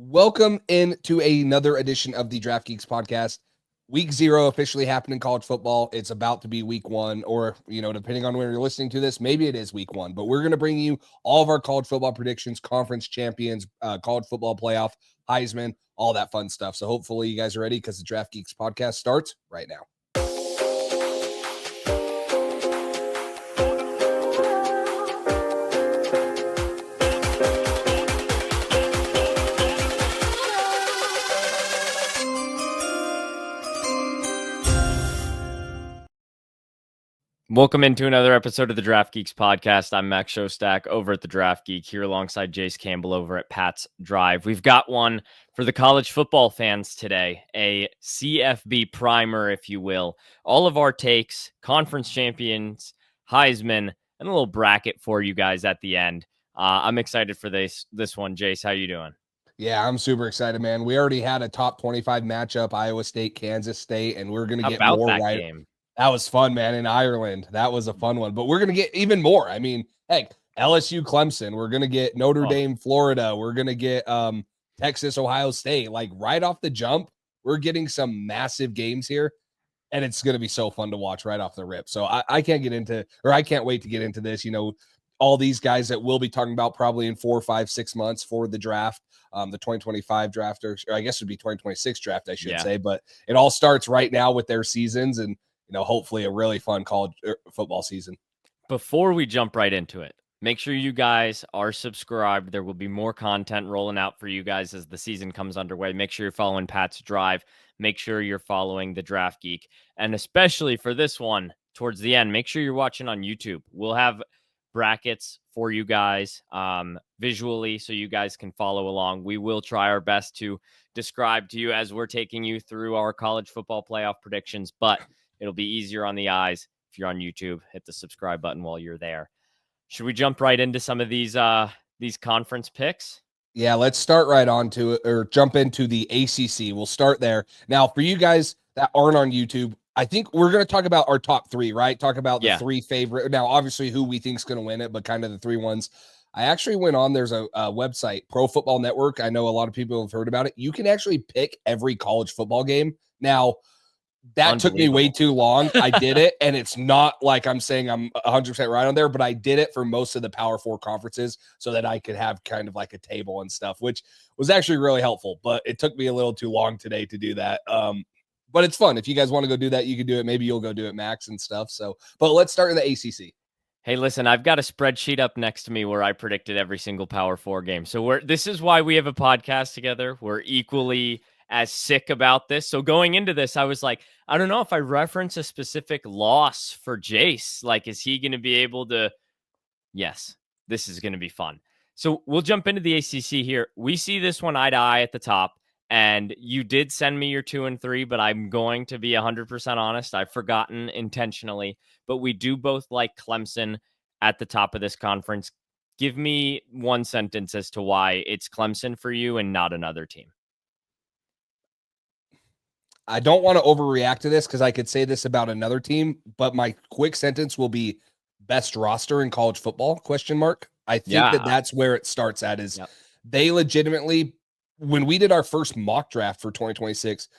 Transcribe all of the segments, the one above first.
Welcome into another edition of the Draft Geeks podcast. Week 0 officially happened in college football. It's about to be week 1, or, depending on when you're listening to this, maybe it is week 1. But we're going to bring you all of our college football predictions, conference champions, college football playoff, Heisman, all that fun stuff. So hopefully you guys are ready because the Draft Geeks podcast starts right now. Welcome into another episode of the Draft Geeks podcast. I'm Max Shostak over at the Draft Geek here alongside Jace Campbell over at Pat's Drive. We've got one for the college football fans today, a CFB primer, if you will. All of our takes, conference champions, Heisman, and a little bracket for you guys at the end. I'm excited for this one. Jace, how you doing? Yeah, I'm super excited, man. We already had a top 25 matchup, Iowa State, Kansas State, and we're going to get more that right. Game. That was fun, man, in Ireland. That was a fun one. But we're going to get even more. I mean, heck, LSU, Clemson. We're going to get Notre Dame, Florida. We're going to get Texas, Ohio State. Like right off the jump, we're getting some massive games here. And it's going to be so fun to watch right off the rip. So I can't wait to get into this. All these guys that we'll be talking about probably in 4, 5, 6 months for the draft, the 2025 draft, or I guess it would be 2026 draft, I should say. But it all starts right now with their seasons and, hopefully a really fun college football season. Before we jump right into it, make sure you guys are subscribed. There will be more content rolling out for you guys as the season comes underway. Make sure you're following Pat's Drive. Make sure you're following the Draft Geek. And especially for this one, towards the end, make sure you're watching on YouTube. We'll have brackets for you guys visually so you guys can follow along. We will try our best to describe to you as we're taking you through our college football playoff predictions, but it'll be easier on the eyes if you're on YouTube. Hit the subscribe button while you're there. Should we jump right into some of these conference picks? Yeah, let's start right on to it, or jump into the ACC. We'll start there. Now, for you guys that aren't on YouTube, I think we're going to talk about our top 3, right? Talk about the 3 favorite. Now, obviously, who we think is going to win it, but kind of the 3 ones. I actually went on, there's a website, Pro Football Network. I know a lot of people have heard about it. You can actually pick every college football game. Now, that took me way too long. I did it, and it's not like I'm saying I'm 100% right on there, but I did it for most of the Power 4 conferences so that I could have kind of like a table and stuff, which was actually really helpful, but it took me a little too long today to do that. But it's fun. If you guys want to go do that, you can do it. Maybe you'll go do it, Max, and stuff. So, but let's start in the ACC. Hey, listen, I've got a spreadsheet up next to me where I predicted every single Power 4 game. So this is why we have a podcast together. We're equally as sick about this. So going into this, I was like, I don't know if I reference a specific loss for Jace. Like, is he going to be able to? Yes, this is going to be fun. So we'll jump into the ACC here. We see this one eye to eye at the top. And you did send me your 2 and 3, but I'm going to be 100% honest. I've forgotten intentionally, but we do both like Clemson at the top of this conference. Give me one sentence as to why it's Clemson for you and not another team. I don't want to overreact to this because I could say this about another team, but my quick sentence will be best roster in college football, ? I think that's where it starts at is they legitimately, when we did our first mock draft for 2026,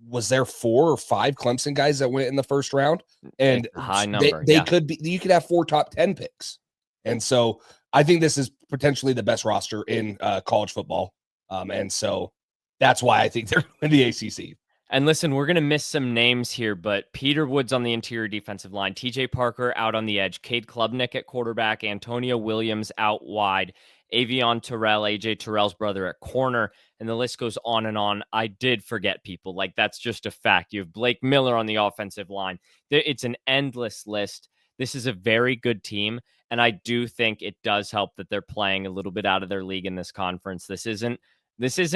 was there 4 or 5 Clemson guys that went in the first round? And high number. They could be, you could have 4 top 10 picks. And so I think this is potentially the best roster in college football. And so that's why I think they're in the ACC. And listen, we're going to miss some names here, but Peter Woods on the interior defensive line, TJ Parker out on the edge, Cade Klubnik at quarterback, Antonio Williams out wide, Avion Terrell, AJ Terrell's brother at corner, and the list goes on and on. I did forget people. Like, that's just a fact. You have Blake Miller on the offensive line. It's an endless list. This is a very good team, and I do think it does help that they're playing a little bit out of their league in this conference. This isn't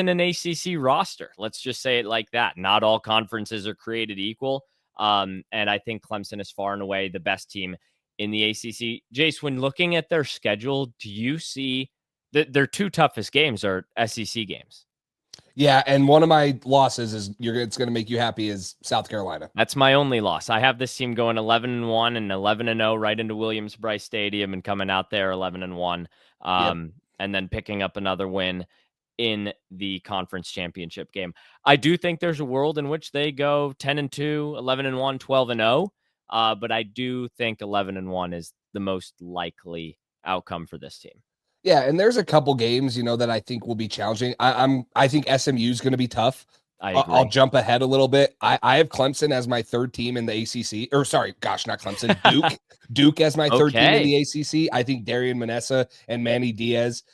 an ACC roster. Let's just say it like that. Not all conferences are created equal, and I think Clemson is far and away the best team in the ACC. Jace, when looking at their schedule, do you see their 2 toughest games are SEC games? Yeah, and one of my losses is it's going to make you happy is South Carolina. That's my only loss. I have this team going 11-1 and 11-0 right into Williams-Brice Stadium and coming out there 11-1, and then picking up another win in the conference championship game. I do think there's a world in which they go 10-2, 11-1, 12-0. But I do think 11-1 is the most likely outcome for this team. Yeah, and there's a couple games, that I think will be challenging. I think SMU is going to be tough. I agree. I'll jump ahead a little bit. I have Clemson as my third team in the ACC. Or sorry, gosh, not Clemson. Duke as my third team in the ACC. I think Darian Manessa and Manny Diaz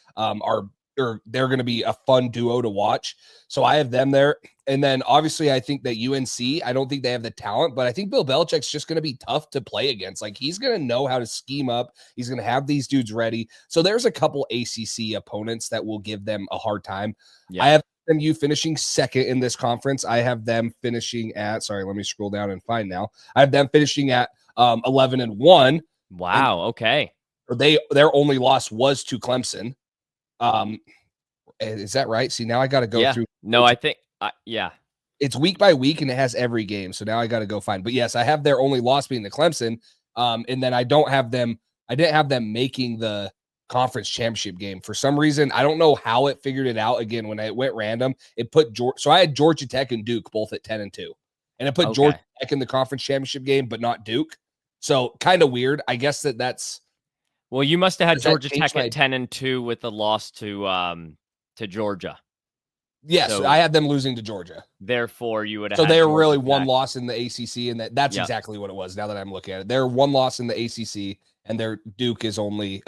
they're going to be a fun duo to watch. So I have them there. And then obviously I think that UNC, I don't think they have the talent, but I think Bill Belichick's just going to be tough to play against. Like, he's going to know how to scheme up. He's going to have these dudes ready. So there's a couple ACC opponents that will give them a hard time. Yeah. I have SMU finishing second in this conference. I have them finishing at, sorry, let me scroll down and find now. I have them finishing at 11-1. Wow. Okay. Their only loss was to Clemson. Is that right? See, now I got to go through. No, I think, it's week by week and it has every game. So now I got to go find, but yes, I have their only loss being the Clemson. And then I didn't have them making the conference championship game for some reason. I don't know how it figured it out. Again, when it went random, it put so I had Georgia Tech and Duke both at 10-2, and it put Georgia Tech in the conference championship game, but not Duke. So kind of weird. I guess that's. Well, you must have had Georgia Tech at 10-2 with the loss to Georgia. Yes, so I had them losing to Georgia. Therefore, you would have. So they were really one loss in the ACC, and that's exactly what it was. Now that I'm looking at it, they're one loss in the ACC, and their Duke is only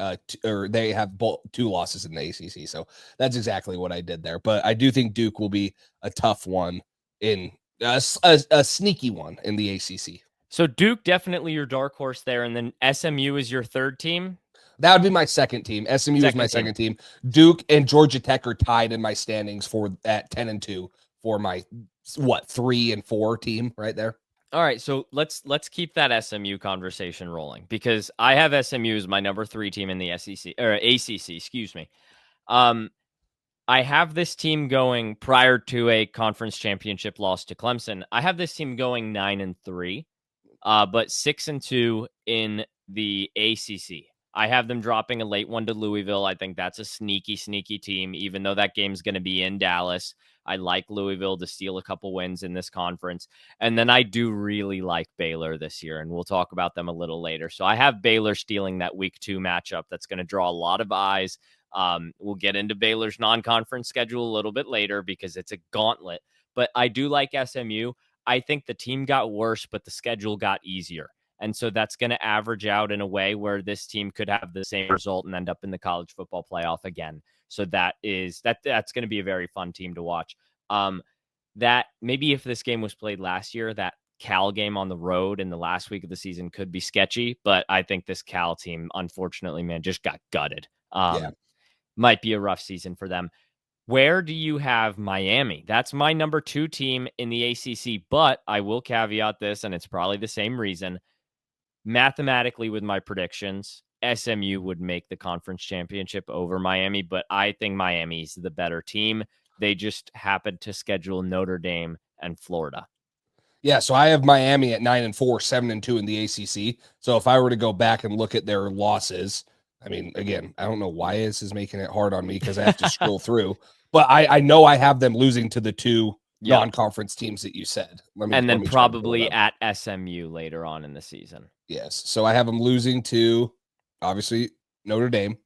or they have two losses in the ACC. So that's exactly what I did there. But I do think Duke will be a tough one in a sneaky one in the ACC. So Duke definitely your dark horse there, and then SMU is your third team. That would be my second team. SMU is my second team. Duke and Georgia Tech are tied in my standings at 10-2 for my 3 and 4 team right there. All right, so let's keep that SMU conversation rolling, because I have SMU as my number 3 team in the SEC or ACC. Excuse me. I have this team going prior to a conference championship loss to Clemson. I have this team going 9-3, but 6-2 in the ACC. I have them dropping a late one to Louisville. I think that's a sneaky team, even though that game's going to be in Dallas. I like Louisville to steal a couple wins in this conference. And then I do really like Baylor this year, and we'll talk about them a little later. So I have Baylor stealing that week 2 matchup that's going to draw a lot of eyes. We'll get into Baylor's non-conference schedule a little bit later because it's a gauntlet. But I do like SMU. I think the team got worse, but the schedule got easier. And so that's going to average out in a way where this team could have the same result and end up in the college football playoff again. So that's going to be a very fun team to watch. That maybe if this game was played last year, that Cal game on the road in the last week of the season could be sketchy, but I think this Cal team, unfortunately, man, just got gutted. Might be a rough season for them. Where do you have Miami? That's my number 2 team in the ACC, but I will caveat this, and it's probably the same reason. Mathematically, with my predictions, SMU would make the conference championship over Miami, but I think Miami's the better team. They just happened to schedule Notre Dame and Florida. Yeah, so I have Miami at 9-4, 7-2 in the ACC. So if I were to go back and look at their losses, I mean, again, I don't know why this is making it hard on me because I have to scroll through, but I know I have them losing to the 2 non-conference teams that you said. And then probably at SMU later on in the season. Yes. So I have them losing to, obviously, Notre Dame.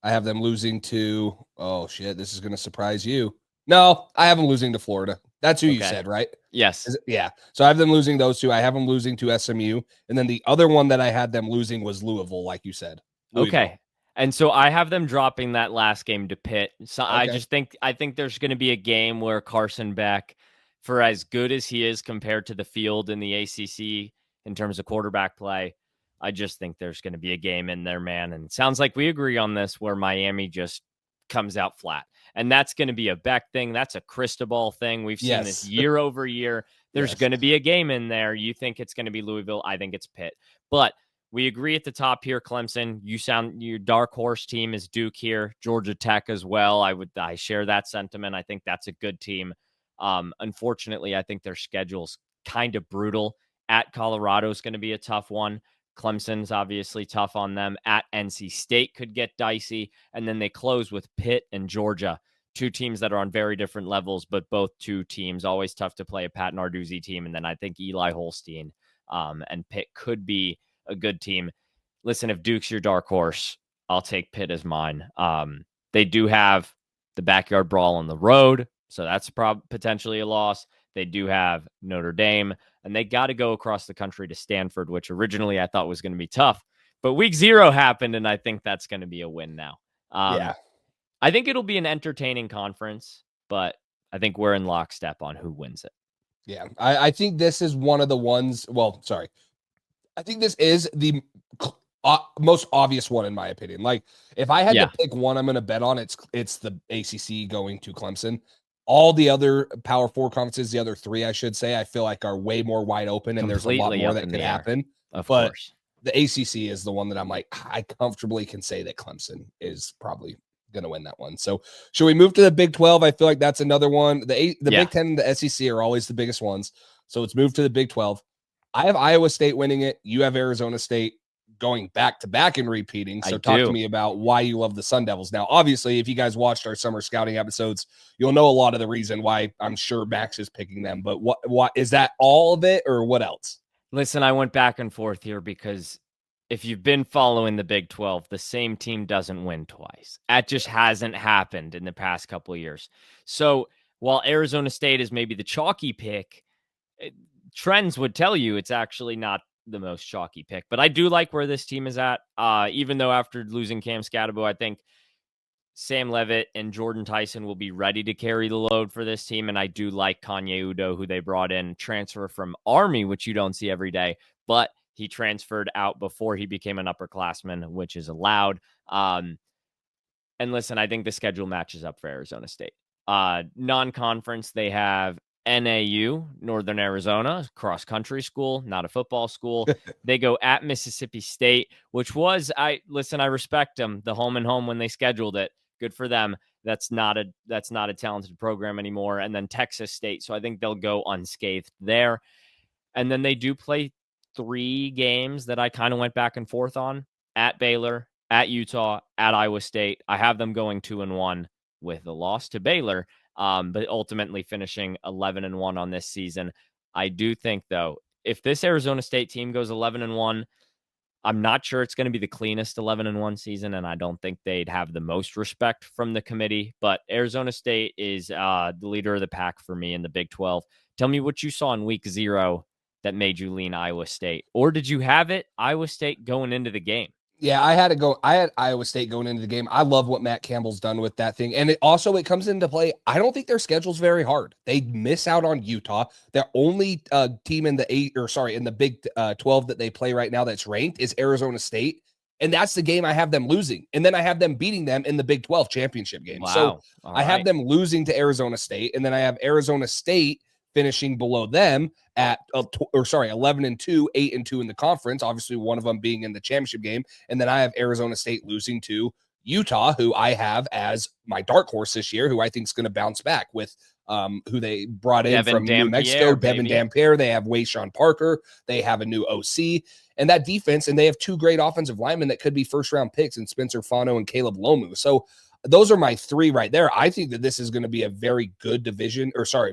I have them losing to, oh, shit, this is going to surprise you. No, I have them losing to Florida. That's who you said, right? Yes. Yeah. So I have them losing those 2. I have them losing to SMU. And then the other one that I had them losing was Louisville, like you said. Louisville. Okay. And so I have them dropping that last game to Pitt. So I think there's going to be a game where Carson Beck, for as good as he is compared to the field in the ACC in terms of quarterback play, I just think there's going to be a game in there, man. And it sounds like we agree on this, where Miami just comes out flat. And that's going to be a Beck thing. That's a Cristobal thing. We've seen this year over year. There's going to be a game in there. You think it's going to be Louisville. I think it's Pitt. But we agree at the top here, Clemson. Your dark horse team is Duke here. Georgia Tech as well. I share that sentiment. I think that's a good team. Unfortunately, I think their schedule's kind of brutal. At Colorado is going to be a tough one. Clemson's obviously tough on them. At NC State could get dicey. And then they close with Pitt and Georgia. two teams that are on very different levels, but both two teams always tough to play a Pat Narduzzi team. And then I think Eli Holstein and Pitt could be a good team. Listen, if Duke's your dark horse, I'll take Pitt as mine. They do have the backyard brawl on the road, so that's potentially a loss. They do have Notre Dame, and they got to go across the country to Stanford, which originally I thought was going to be tough. But week 0 happened, and I think that's going to be a win now. Yeah. I think it'll be an entertaining conference, but I think we're in lockstep on who wins it. Yeah. I think this is one of the ones. Well, sorry. I think this is the most obvious one, in my opinion. Like, if I had to pick one I'm going to bet on, it's the ACC going to Clemson. All the other Power 4 conferences, the other 3, I should say, I feel like are way more wide open, and there's a lot more that could happen. Of course. The ACC is the one that I'm like, I comfortably can say that Clemson is probably going to win that one. So should we move to the Big 12? I feel like that's another one. The Big 10 and the SEC are always the biggest ones. So let's move to the Big 12. I have Iowa State winning it. You have Arizona State going back to back and repeating. So talk to me about why you love the Sun Devils. Now, obviously, if you guys watched our summer scouting episodes, you'll know a lot of the reason why I'm sure Max is picking them. But what is that all of it, or what else? Listen, I went back and forth here because if you've been following the Big 12, the same team doesn't win twice. That just hasn't happened in the past couple of years. So while Arizona State is maybe the chalky pick, trends would tell you it's actually not the most chalky pick. But I do like where this team is at. Even though after losing Cam Scatterbo, I think Sam Levitt and Jordan Tyson will be ready to carry the load for this team. And I do like Kanye Udo, who they brought in, transfer from Army, which you don't see every day. But he transferred out before he became an upperclassman, which is allowed. And listen, I think the schedule matches up for Arizona State. Non-conference, they have NAU, Northern Arizona, cross-country school, not a football school. They go at Mississippi State, which was, I respect them, the home and home when they scheduled it. Good for them. That's not a talented program anymore. And then Texas State. So I think they'll go unscathed there. And then they do play 3 games that I kind of went back and forth on: at Baylor, at Utah, at Iowa State. I have them going 2-1 with the loss to Baylor, but ultimately finishing 11-1 on this season. I do think, though, if this Arizona State team goes 11-1, I'm not sure it's going to be the cleanest 11-1 season, and I don't think they'd have the most respect from the committee. But Arizona State is the leader of the pack for me in the Big 12. Tell me what you saw in week 0 that made you lean Iowa State, or did you have it Iowa State going into the game? Yeah, I had Iowa State going into the game. I love what Matt Campbell's done with that thing. And it comes into play. I don't think their schedule's very hard. They miss out on Utah. Their only team in the Big 12 that they play right now that's ranked is Arizona State. And that's the game I have them losing. And then I have them beating them in the Big 12 championship game. Wow. So I have them losing to Arizona State. And then I have Arizona State finishing below them at 11-2, 8-2 in the conference. Obviously, one of them being in the championship game. And then I have Arizona State losing to Utah, who I have as my dark horse this year, who I think is going to bounce back with who they brought in from New Mexico, Devin Dampier. They have Wayshawn Parker. They have a new OC. And that defense, and they have 2 great offensive linemen that could be first-round picks in Spencer Fano and Caleb Lomu. So those are my 3 right there. I think that this is going to be a very good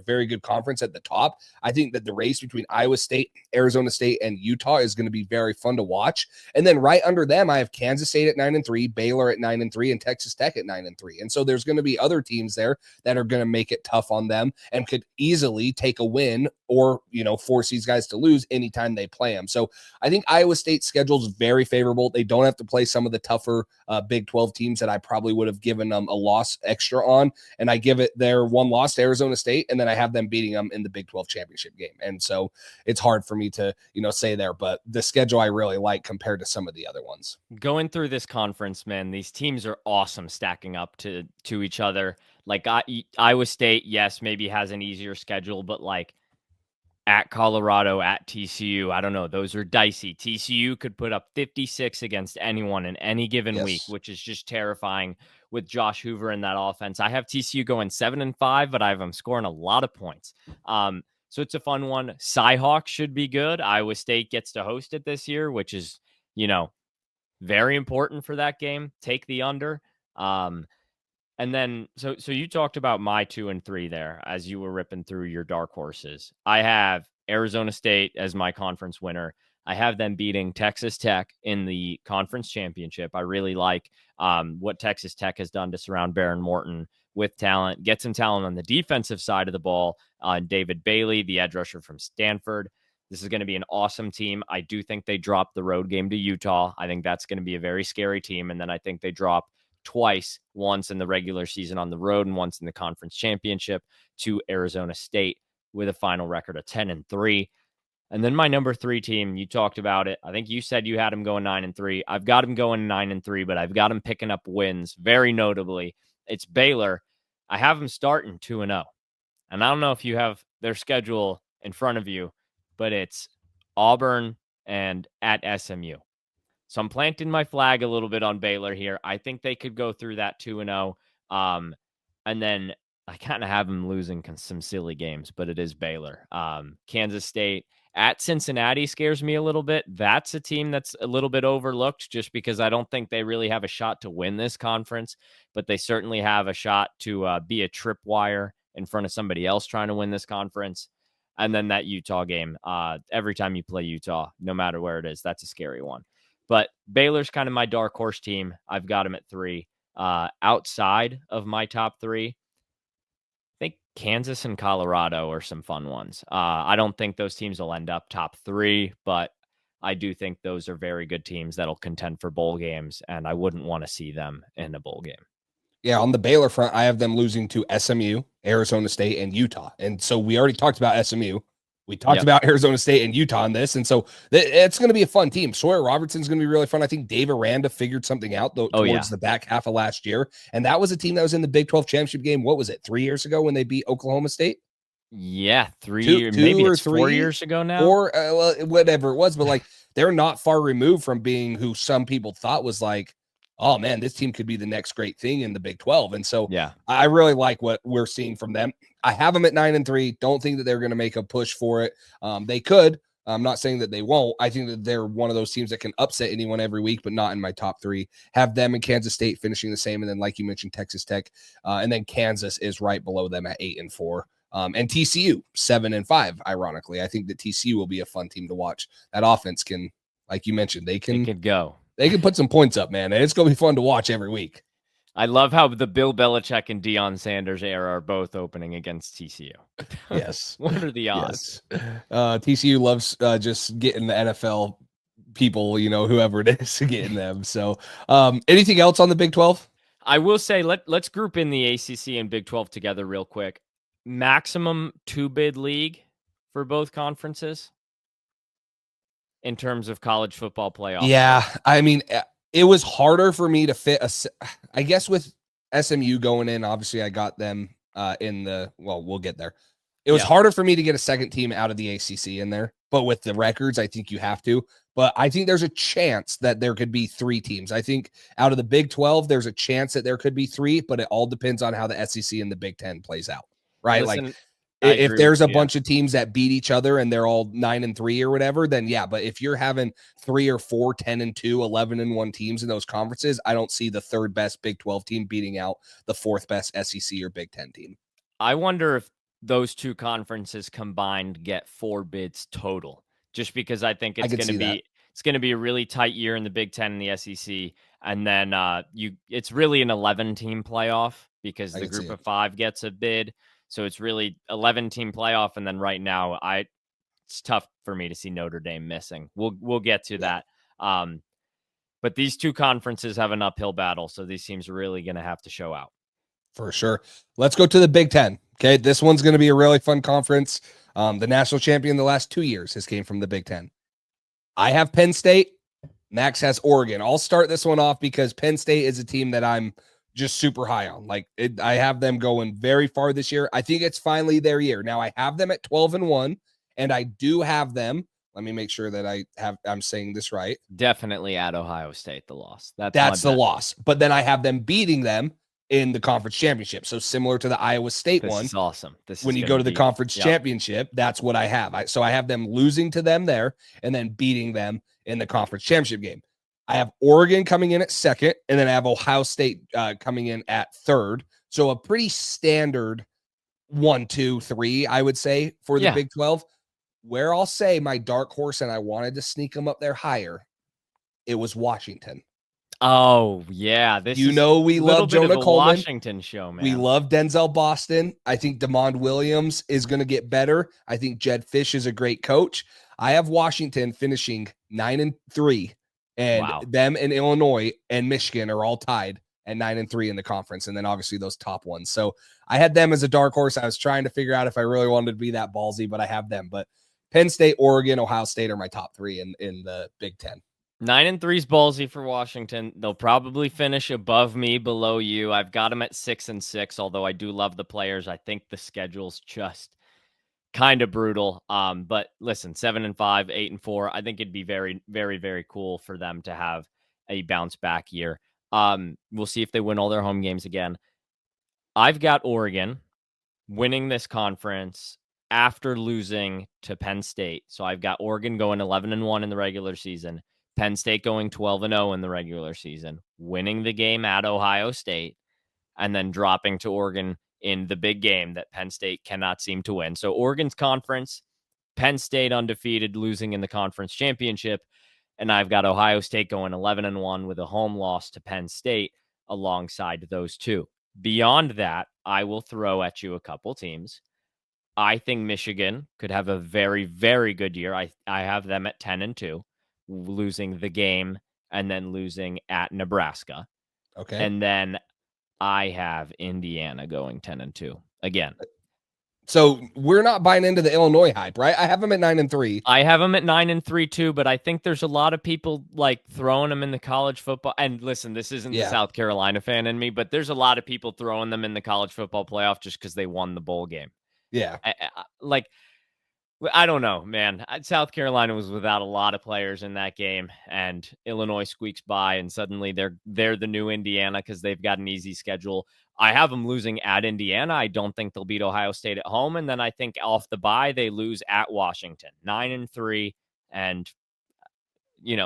very good conference at the top. I think that the race between Iowa State, Arizona State, and Utah is going to be very fun to watch. And then right under them, I have Kansas State at 9-3, Baylor at 9-3, and Texas Tech at 9-3. And so there's going to be other teams there that are going to make it tough on them and could easily take a win or, force these guys to lose anytime they play them. So I think Iowa State's schedule is very favorable. They don't have to play some of the tougher Big 12 teams that I probably would have given them a loss extra on. And I give it their 1 loss to Arizona State, and then I have them beating them in the Big 12 championship game. And so it's hard for me to, say there, but the schedule I really like compared to some of the other ones. Going through this conference, man, these teams are awesome stacking up to each other. Like Iowa State, yes, maybe has an easier schedule, but like at Colorado, at TCU, I don't know. Those are dicey. TCU could put up 56 against anyone in any given week, which is just terrifying with Josh Hoover in that offense. I have TCU going 7-5, but I have them scoring a lot of points. So it's a fun one. Cyhawk should be good. Iowa State gets to host it this year, which is, very important for that game. Take the under. And then, so you talked about my 2 and 3 there as you were ripping through your dark horses. I have Arizona State as my conference winner. I have them beating Texas Tech in the conference championship. I really like what Texas Tech has done to surround Baron Morton with talent, get some talent on the defensive side of the ball. David Bailey, the edge rusher from Stanford. This is going to be an awesome team. I do think they drop the road game to Utah. I think that's going to be a very scary team. And then I think they drop twice, once in the regular season on the road and once in the conference championship to Arizona State with a final record of 10-3. And then my number 3 team, you talked about it. I think you said you had them going 9-3. I've got them going 9-3, but I've got them picking up wins. Very notably, it's Baylor. I have them starting 2-0. And I don't know if you have their schedule in front of you, but it's Auburn and at SMU. So I'm planting my flag a little bit on Baylor here. I think they could go through that 2-0. And then I kind of have them losing some silly games, but it is Baylor. Kansas State at Cincinnati scares me a little bit. That's a team that's a little bit overlooked just because I don't think they really have a shot to win this conference, but they certainly have a shot to be a tripwire in front of somebody else trying to win this conference. And then that Utah game, every time you play Utah, no matter where it is, that's a scary one. But Baylor's kind of my dark horse team. I've got them at 3. Outside of my top 3, I think Kansas and Colorado are some fun ones. I don't think those teams will end up top 3, but I do think those are very good teams that'll contend for bowl games, and I wouldn't want to see them in a bowl game. Yeah, on the Baylor front, I have them losing to SMU, Arizona State, and Utah. And so we already talked about SMU. We talked about Arizona State and Utah in this. And so it's going to be a fun team. Sawyer Robertson's going to be really fun. I think Dave Aranda figured something out towards the back half of last year. And that was a team that was in the Big 12 championship game. What was it, 3 years ago when they beat Oklahoma State? Yeah, 3 years, maybe it's 4 years ago now. Or whatever it was. But like, they're not far removed from being who some people thought was like, oh man, this team could be the next great thing in the Big 12. And so I really like what we're seeing from them. I have them at 9-3. Don't think that they're going to make a push for it. They could. I'm not saying that they won't. I think that they're one of those teams that can upset anyone every week, but not in my top 3. Have them and Kansas State finishing the same. And then, like you mentioned, Texas Tech. And then Kansas is right below them at 8-4. And TCU 7-5. Ironically, I think that TCU will be a fun team to watch. That offense can, like you mentioned, they can go. They can put some points up, man, and it's going to be fun to watch every week. I love how the Bill Belichick and Deion Sanders era are both opening against TCU. Yes. What are the odds? Yes. TCU loves just getting the NFL people, whoever it is, getting them. So anything else on the Big 12? I will say let's group in the ACC and Big 12 together real quick. Maximum 2-bid league for both conferences in terms of college football playoffs. Yeah, I mean, it was harder for me to fit I guess with SMU going in, obviously I got them we'll get there. It was harder for me to get a second team out of the ACC in there, but with the records, I think you have to. But I think there's a chance that there could be 3 teams. I think out of the Big 12, there's a chance that there could be 3, but it all depends on how the SEC and the Big 10 plays out, right? Listen, if there's a bunch of teams that beat each other and they're all 9-3 or whatever, then yeah. But if you're having 3 or 4, 10-2, 11-1 teams in those conferences, I don't see the 3rd best Big 12 team beating out the 4th best SEC or Big 10 team. I wonder if those 2 conferences combined get 4 bids total, just because I think it's going to be a really tight year in the Big 10 and the SEC. And then it's really an 11-team playoff because the group of 5 gets a bid. So it's really 11-team playoff, and then right now, it's tough for me to see Notre Dame missing. We'll get to that. But these 2 conferences have an uphill battle, so these teams are really going to have to show out. For sure. Let's go to the Big 10. Okay, this one's going to be a really fun conference. The national champion the last 2 years has came from the Big 10. I have Penn State. Max has Oregon. I'll start this one off because Penn State is a team that I'm just super high on. I have them going very far this year. I think it's finally their year. Now I have them at 12-1, and I do have them. Let me make sure that I'm saying this right. Definitely at Ohio State, the loss. That's the loss. But then I have them beating them in the conference championship. So similar to the Iowa State one. This is awesome. When you go to the conference championship, that's what I have. So I have them losing to them there and then beating them in the conference championship game. I have Oregon coming in at second, and then I have Ohio State coming in at third. So a pretty standard 1, 2, 3, I would say, for the Big 12. Where I'll say my dark horse, and I wanted to sneak them up there higher, it was Washington. Oh, yeah. This is we a little love bit of Jonah a Coleman. Washington show, man. We love Denzel Boston. I think DeMond Williams is going to get better. I think Jed Fish is a great coach. I have Washington finishing 9-3, and them and Illinois and Michigan are all tied at 9-3 in the conference. And then obviously those top ones. So I had them as a dark horse. I was trying to figure out if I really wanted to be that ballsy, but I have them. But Penn State, Oregon, Ohio State are my top three in the Big Ten. 9-3 is ballsy for Washington. They'll probably finish above me, below you. I've got them at 6-6, although I do love the players. I think the schedule's just kind of brutal. But listen, 7-5, 8-4. I think it'd be very, very, very cool for them to have a bounce back year. We'll see if they win all their home games again. I've got Oregon winning this conference after losing to Penn State. So I've got Oregon going 11-1 in the regular season, Penn State going 12-0 in the regular season, winning the game at Ohio State, and then dropping to Oregon in the big game that Penn State cannot seem to win. So Oregon's conference, Penn State undefeated, losing in the conference championship, and I've got Ohio State going 11-1 with a home loss to Penn State alongside those two. Beyond that, I will throw at you a couple teams. I think Michigan could have a very, very good year. I have them at 10-2, losing the game and then losing at Nebraska. Okay. And then I have Indiana going 10-2 again. So we're not buying into the Illinois hype, right? I have them at 9-3. I have them at 9-3 too, but I think there's a lot of people like throwing them in the college football. And listen, this isn't the South Carolina fan in me, but there's a lot of people throwing them in the college football playoff just because they won the bowl game. Yeah. I don't know, man. South Carolina was without a lot of players in that game, and Illinois squeaks by, and suddenly they're the new Indiana because they've got an easy schedule. I have them losing at Indiana. I don't think they'll beat Ohio State at home, and then I think off the bye they lose at Washington, 9-3, and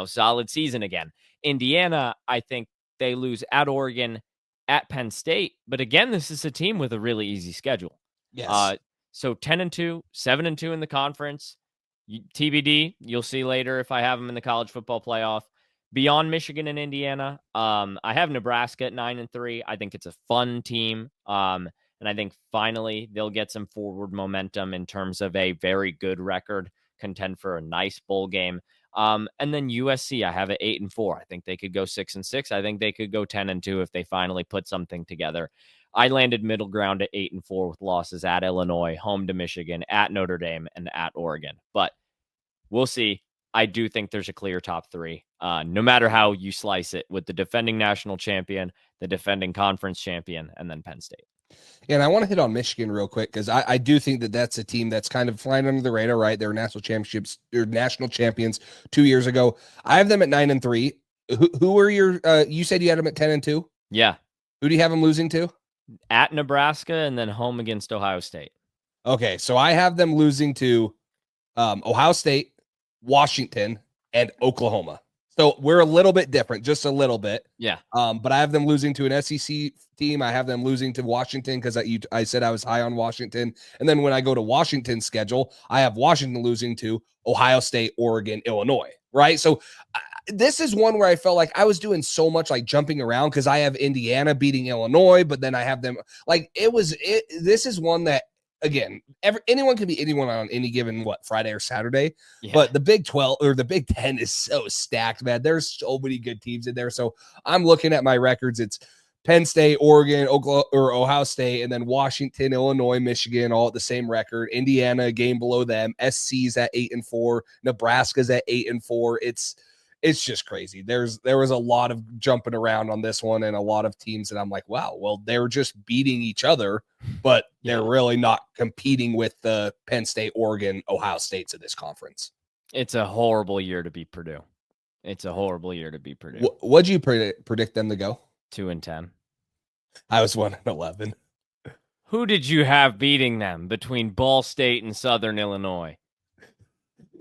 solid season again. Indiana, I think they lose at Oregon, at Penn State, but again, this is a team with a really easy schedule. Yes. So 10-2, 7-2 in the conference. TBD, you'll see later if I have them in the college football playoff. Beyond Michigan and Indiana, I have Nebraska at 9-3. I think it's a fun team. And I think finally they'll get some forward momentum in terms of a very good record, contend for a nice bowl game. And then USC, I have at 8-4. I think they could go 6-6. I think they could go 10-2 if they finally put something together. I landed middle ground at 8-4 with losses at Illinois, home to Michigan, at Notre Dame, and at Oregon. But we'll see. I do think there's a clear top three, no matter how you slice it, with the defending national champion, the defending conference champion, and then Penn State. Yeah, and I want to hit on Michigan real quick because I do think that's a team that's kind of flying under the radar, right? They were national champions 2 years ago. I have them at 9-3. Who are your? You said you had them at 10-2. Yeah. Who do you have them losing to? At Nebraska and then home against Ohio State. Okay, so I have them losing to Ohio State, Washington, and Oklahoma. So we're a little bit different, just a little bit. Yeah. But I have them losing to an SEC team. I have them losing to Washington because I said I was high on Washington. And then when I go to Washington's schedule, I have Washington losing to Ohio State, Oregon, Illinois, right? So this is one where I felt like I was doing so much like jumping around because I have Indiana beating Illinois, but then I have them this is one that, again, anyone can be anyone on any given Friday or Saturday. Yeah. But the Big 12 or the Big 10 is so stacked, man. There's so many good teams in there. So I'm looking at my records. It's Penn State, Oregon, Oklahoma, or Ohio State, and then Washington, Illinois, Michigan, all at the same record. Indiana, a game below them. SC's at 8-4. Nebraska's at 8-4. It's just crazy. There was a lot of jumping around on this one and a lot of teams that I'm like, wow, well, they're just beating each other, but they're really not competing with the Penn State, Oregon, Ohio States of this conference. It's a horrible year to be Purdue. What'd you predict them to go? 2-10. I was 1-11. Who did you have beating them between Ball State and Southern Illinois?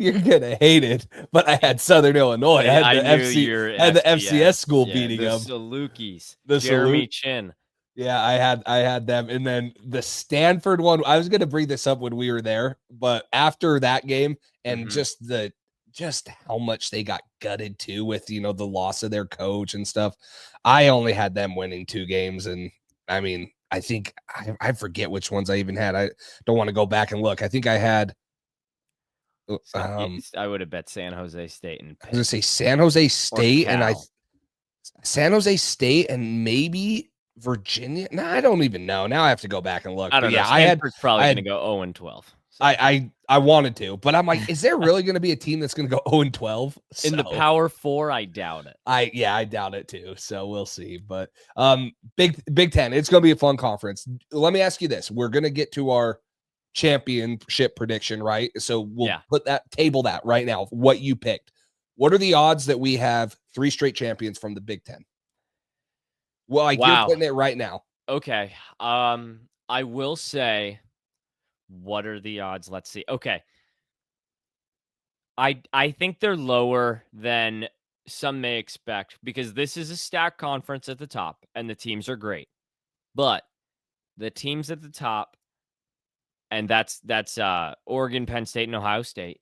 You're gonna hate it, but I had Southern Illinois. I had the FCS school beating the them. Salukis, The Jeremy Chin. Yeah, I had them, and then the Stanford one. I was gonna bring this up when we were there, but after that game and just how much they got gutted too with the loss of their coach and stuff. I only had them winning 2 games, and I mean, I think I forget which ones I even had. I don't want to go back and look. I think I had. I would have bet San Jose State and I was gonna say San Jose State and San Jose State and maybe Virginia. No, I don't even know. Now I have to go back and look. I don't know. Yeah, Stanford's probably going to go 0-12. So. I wanted to, but I'm like, is there really going to be a team that's going to go 0-12 in the Power 4? I doubt it. I doubt it too. So we'll see. But Big Ten, it's going to be a fun conference. Let me ask you this: we're going to get to our championship prediction, right? So we'll table that right now. What you picked. What are the odds that we have 3 straight champions from the Big Ten? Well, you're putting it right now. Okay. I will say, what are the odds? Let's see. Okay. I think they're lower than some may expect because this is a stacked conference at the top and the teams are great. But the teams at the top, and that's Oregon, Penn State, and Ohio State.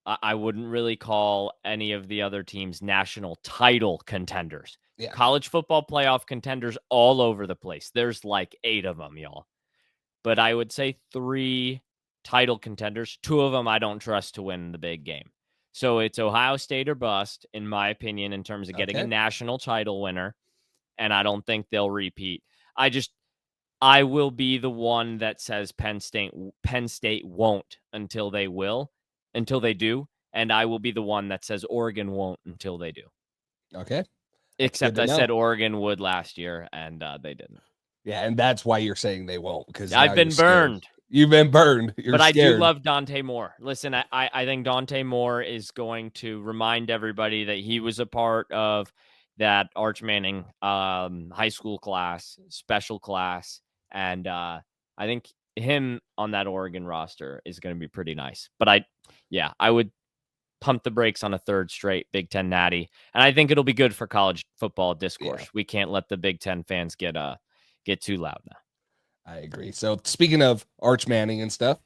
I wouldn't really call any of the other teams national title contenders. Yeah. College football playoff contenders all over the place. There's like 8 of them, y'all. But I would say 3 title contenders. 2 of them I don't trust to win the big game. So it's Ohio State or bust, in my opinion, in terms of getting a national title winner. And I don't think they'll repeat. I will be the one that says Penn State won't until they do. And I will be the one that says Oregon won't until they do. Okay. Except I said Oregon would last year, and they didn't. Yeah, and that's why you're saying they won't, because I've been burned. You've been burned. But I do love Dante Moore. Listen, I think Dante Moore is going to remind everybody that he was a part of that Arch Manning high school class, special class. And I think him on that Oregon roster is going to be pretty nice. But I would pump the brakes on a 3rd straight Big Ten natty. And I think it'll be good for college football discourse. Yeah. We can't let the Big Ten fans get too loud now. I agree. So speaking of Arch Manning and stuff,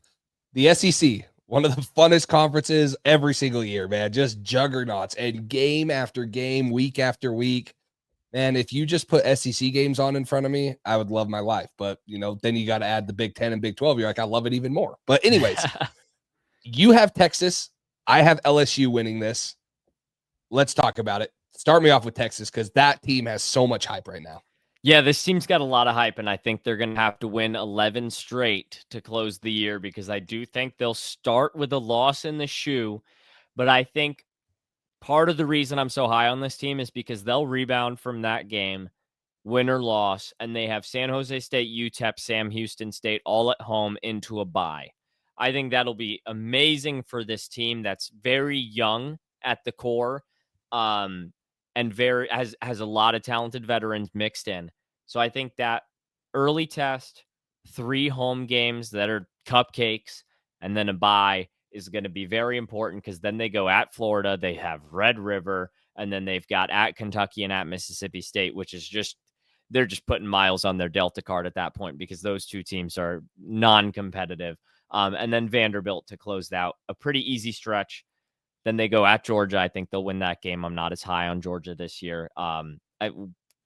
the SEC, one of the funnest conferences every single year, man, just juggernauts and game after game, week after week. Man, if you just put SEC games on in front of me, I would love my life. But, then you got to add the Big 10 and Big 12. You're like, I love it even more. But anyways, you have Texas. I have LSU winning this. Let's talk about it. Start me off with Texas because that team has so much hype right now. Yeah, this team's got a lot of hype, and I think they're going to have to win 11 straight to close the year because I do think they'll start with a loss in the shoe. But I think part of the reason I'm so high on this team is because they'll rebound from that game, win or loss, and they have San Jose State, UTEP, Sam Houston State all at home into a bye. I think that'll be amazing for this team that's very young at the core. And has a lot of talented veterans mixed in. So I think that early test, 3 home games that are cupcakes, and then a bye is going to be very important because then they go at Florida, they have Red River, and then they've got at Kentucky and at Mississippi State, which is they're just putting miles on their Delta card at that point because those 2 teams are non-competitive. And then Vanderbilt to close out a pretty easy stretch. Then they go at Georgia. I think they'll win that game. I'm not as high on Georgia this year.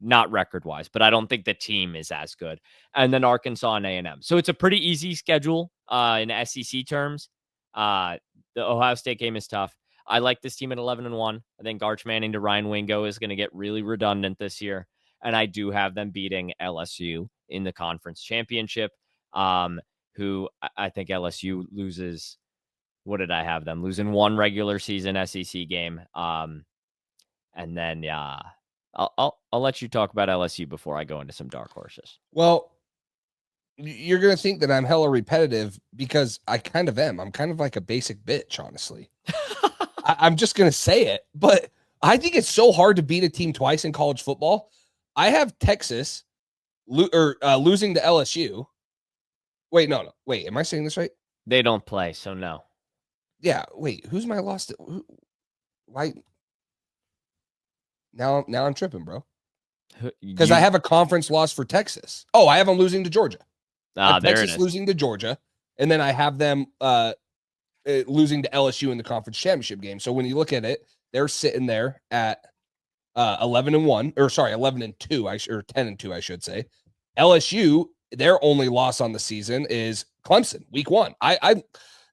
Not record-wise, but I don't think the team is as good. And then Arkansas and A&M. So it's a pretty easy schedule in SEC terms. The Ohio State game is tough. I like this team at 11-1. I think Arch Manning to Ryan Wingo is going to get really redundant this year. And I do have them beating LSU in the conference championship, who I think LSU loses. What did I have them? Losing 1 regular season SEC game. And then, I'll let you talk about LSU before I go into some dark horses. Well, you're going to think that I'm hella repetitive because I kind of am. I'm kind of like a basic bitch, honestly. I'm just going to say it, but I think it's so hard to beat a team twice in college football. I have Texas losing to LSU. Wait, no. Wait, am I saying this right? They don't play, so no. Yeah. Wait, who's my loss to? Why? Now I'm tripping, bro. Because I have a conference loss for Texas. Oh, I have them losing to Georgia. I have there it Texas is. losing to Georgia, and then I have them losing to LSU in the conference championship game. So when you look at it, they're sitting there at 11-1, or sorry, 11-2, or 10-2, I should say. LSU, their only loss on the season is Clemson, week 1.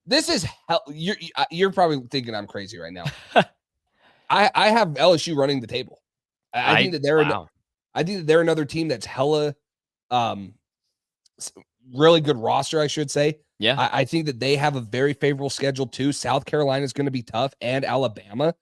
This is hell. You're probably thinking I'm crazy right now. I have LSU running the table. I think that they're wow. I think that they're another team that's hella really good roster, I should say. Yeah. I think that they have a very favorable schedule too. South Carolina is going to be tough, and Alabama,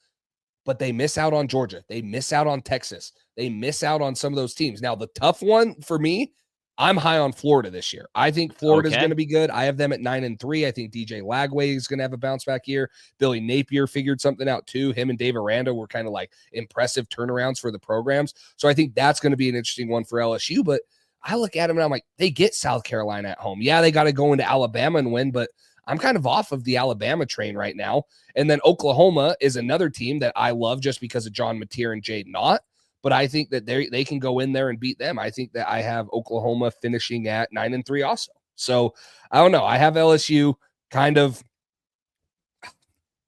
but they miss out on Georgia. They miss out on Texas. They miss out on some of those teams. Now, the tough one for me, I'm high on Florida this year. I think Florida is going to be good. I have them at 9-3. I think DJ Lagway is going to have a bounce back year. Billy Napier figured something out too. Him and Dave Aranda were kind of like impressive turnarounds for the programs. So I think that's going to be an interesting one for LSU. But I look at them and I'm like, they get South Carolina at home. Yeah, they got to go into Alabama and win, but I'm kind of off of the Alabama train right now. And then Oklahoma is another team that I love just because of John Mateer and Jade Knott. But I think that they can go in there and beat them. I think that I have Oklahoma finishing at 9-3 also. So I don't know. I have LSU kind of.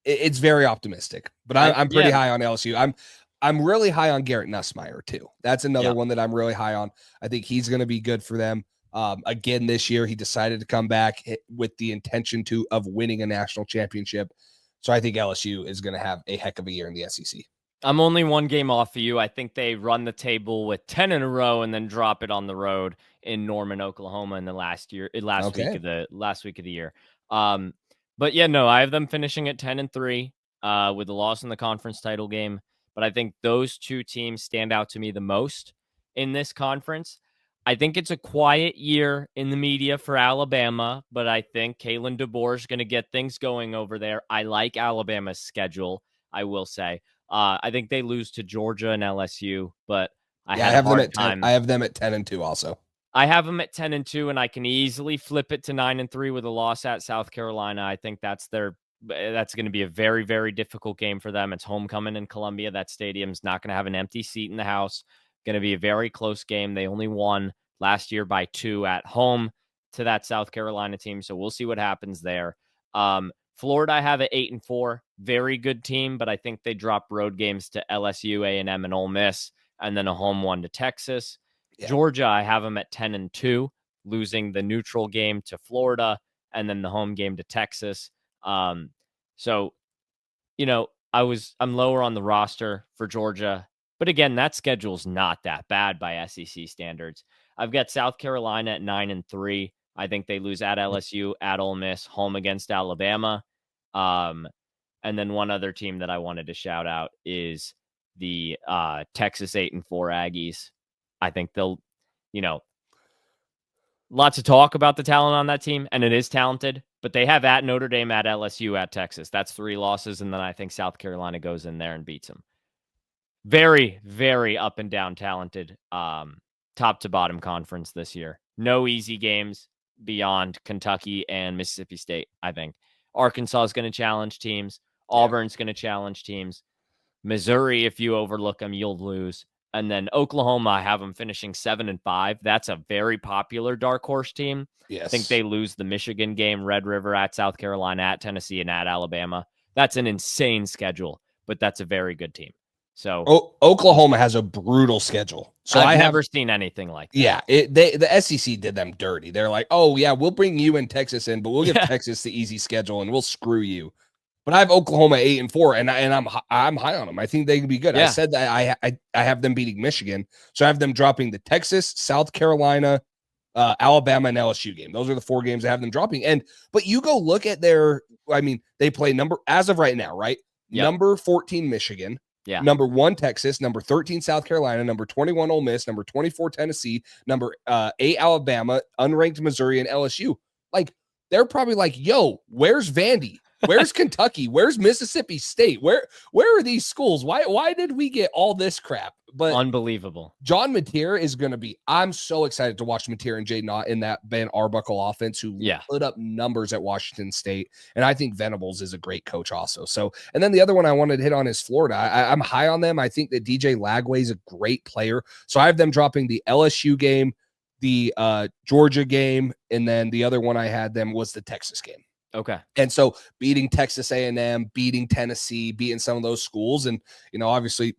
It's very optimistic, but I'm pretty high on LSU. I'm really high on Garrett Nussmeier too. That's another one that I'm really high on. I think he's going to be good for them. Again, this year he decided to come back with the intention of winning a national championship. So I think LSU is going to have a heck of a year in the SEC. I'm only one game off of you. I think they run the table with 10 in a row and then drop it on the road in Norman, Oklahoma in the last week of the year. But yeah, no, I have them finishing at 10-3 with a loss in the conference title game. But I think those two teams stand out to me the most in this conference. I think it's a quiet year in the media for Alabama, but I think Kalen DeBoer is going to get things going over there. I like Alabama's schedule, I will say. I think they lose to Georgia and LSU, but I have them at 10. I have them at 10-2 also. I have them at 10-2, and I can easily flip it to 9-3 with a loss at South Carolina. I think that's going to be a very, very difficult game for them. It's homecoming in Columbia. That stadium's not going to have an empty seat in the house. Going to be a very close game. They only won last year by 2 at home to that South Carolina team, so we'll see what happens there. Florida, I have at 8-4, very good team, but I think they drop road games to LSU, A&M, and Ole Miss, and then a home one to Texas. Yeah. Georgia, I have them at 10-2, losing the neutral game to Florida, and then the home game to Texas. So, I'm lower on the roster for Georgia, but again, that schedule's not that bad by SEC standards. I've got South Carolina at 9-3. I think they lose at LSU, at Ole Miss, home against Alabama. And then one other team that I wanted to shout out is the Texas 8-4 Aggies. I think they'll, lots of talk about the talent on that team, and it is talented, but they have at Notre Dame, at LSU, at Texas. That's 3 losses, and then I think South Carolina goes in there and beats them. Very, very up and down talented top to bottom conference this year. No easy games beyond Kentucky and Mississippi State, I think. Arkansas is going to challenge teams. Auburn's going to challenge teams. Missouri, if you overlook them, you'll lose. And then Oklahoma, I have them finishing 7-5. That's a very popular dark horse team. Yes. I think they lose the Michigan game, Red River, at South Carolina, at Tennessee, and at Alabama. That's an insane schedule, but that's a very good team. So Oklahoma has a brutal schedule. So I've never seen anything like that. Yeah, the SEC did them dirty. They're like, oh yeah, we'll bring you and Texas in, but we'll give Texas the easy schedule and we'll screw you. But I have Oklahoma 8-4, and I'm high on them. I think they can be good. Yeah. I said that I have them beating Michigan, so I have them dropping the Texas, South Carolina, Alabama, and LSU game. Those are the 4 games I have them dropping. But you go look at they play as of right now, right? Yep. Number 14 Michigan. Yeah. Number 1 Texas, number 13 South Carolina, number 21 Ole Miss, number 24 Tennessee, number 8 Alabama, unranked Missouri, and LSU. Like, they're probably like, yo, where's Vandy? Where's Kentucky? Where's Mississippi State? Where are these schools? Why did we get all this crap? But unbelievable. John Mateer is going to be, I'm so excited to watch Mateer and Jay Knott in that Ben Arbuckle offense who put up numbers at Washington State. And I think Venables is a great coach also. So, and then the other one I wanted to hit on is Florida. I'm high on them. I think that DJ Lagway is a great player. So I have them dropping the LSU game, the Georgia game, and then the other one I had them was the Texas game. Okay. And so beating Texas A&M, beating Tennessee, beating some of those schools. And, obviously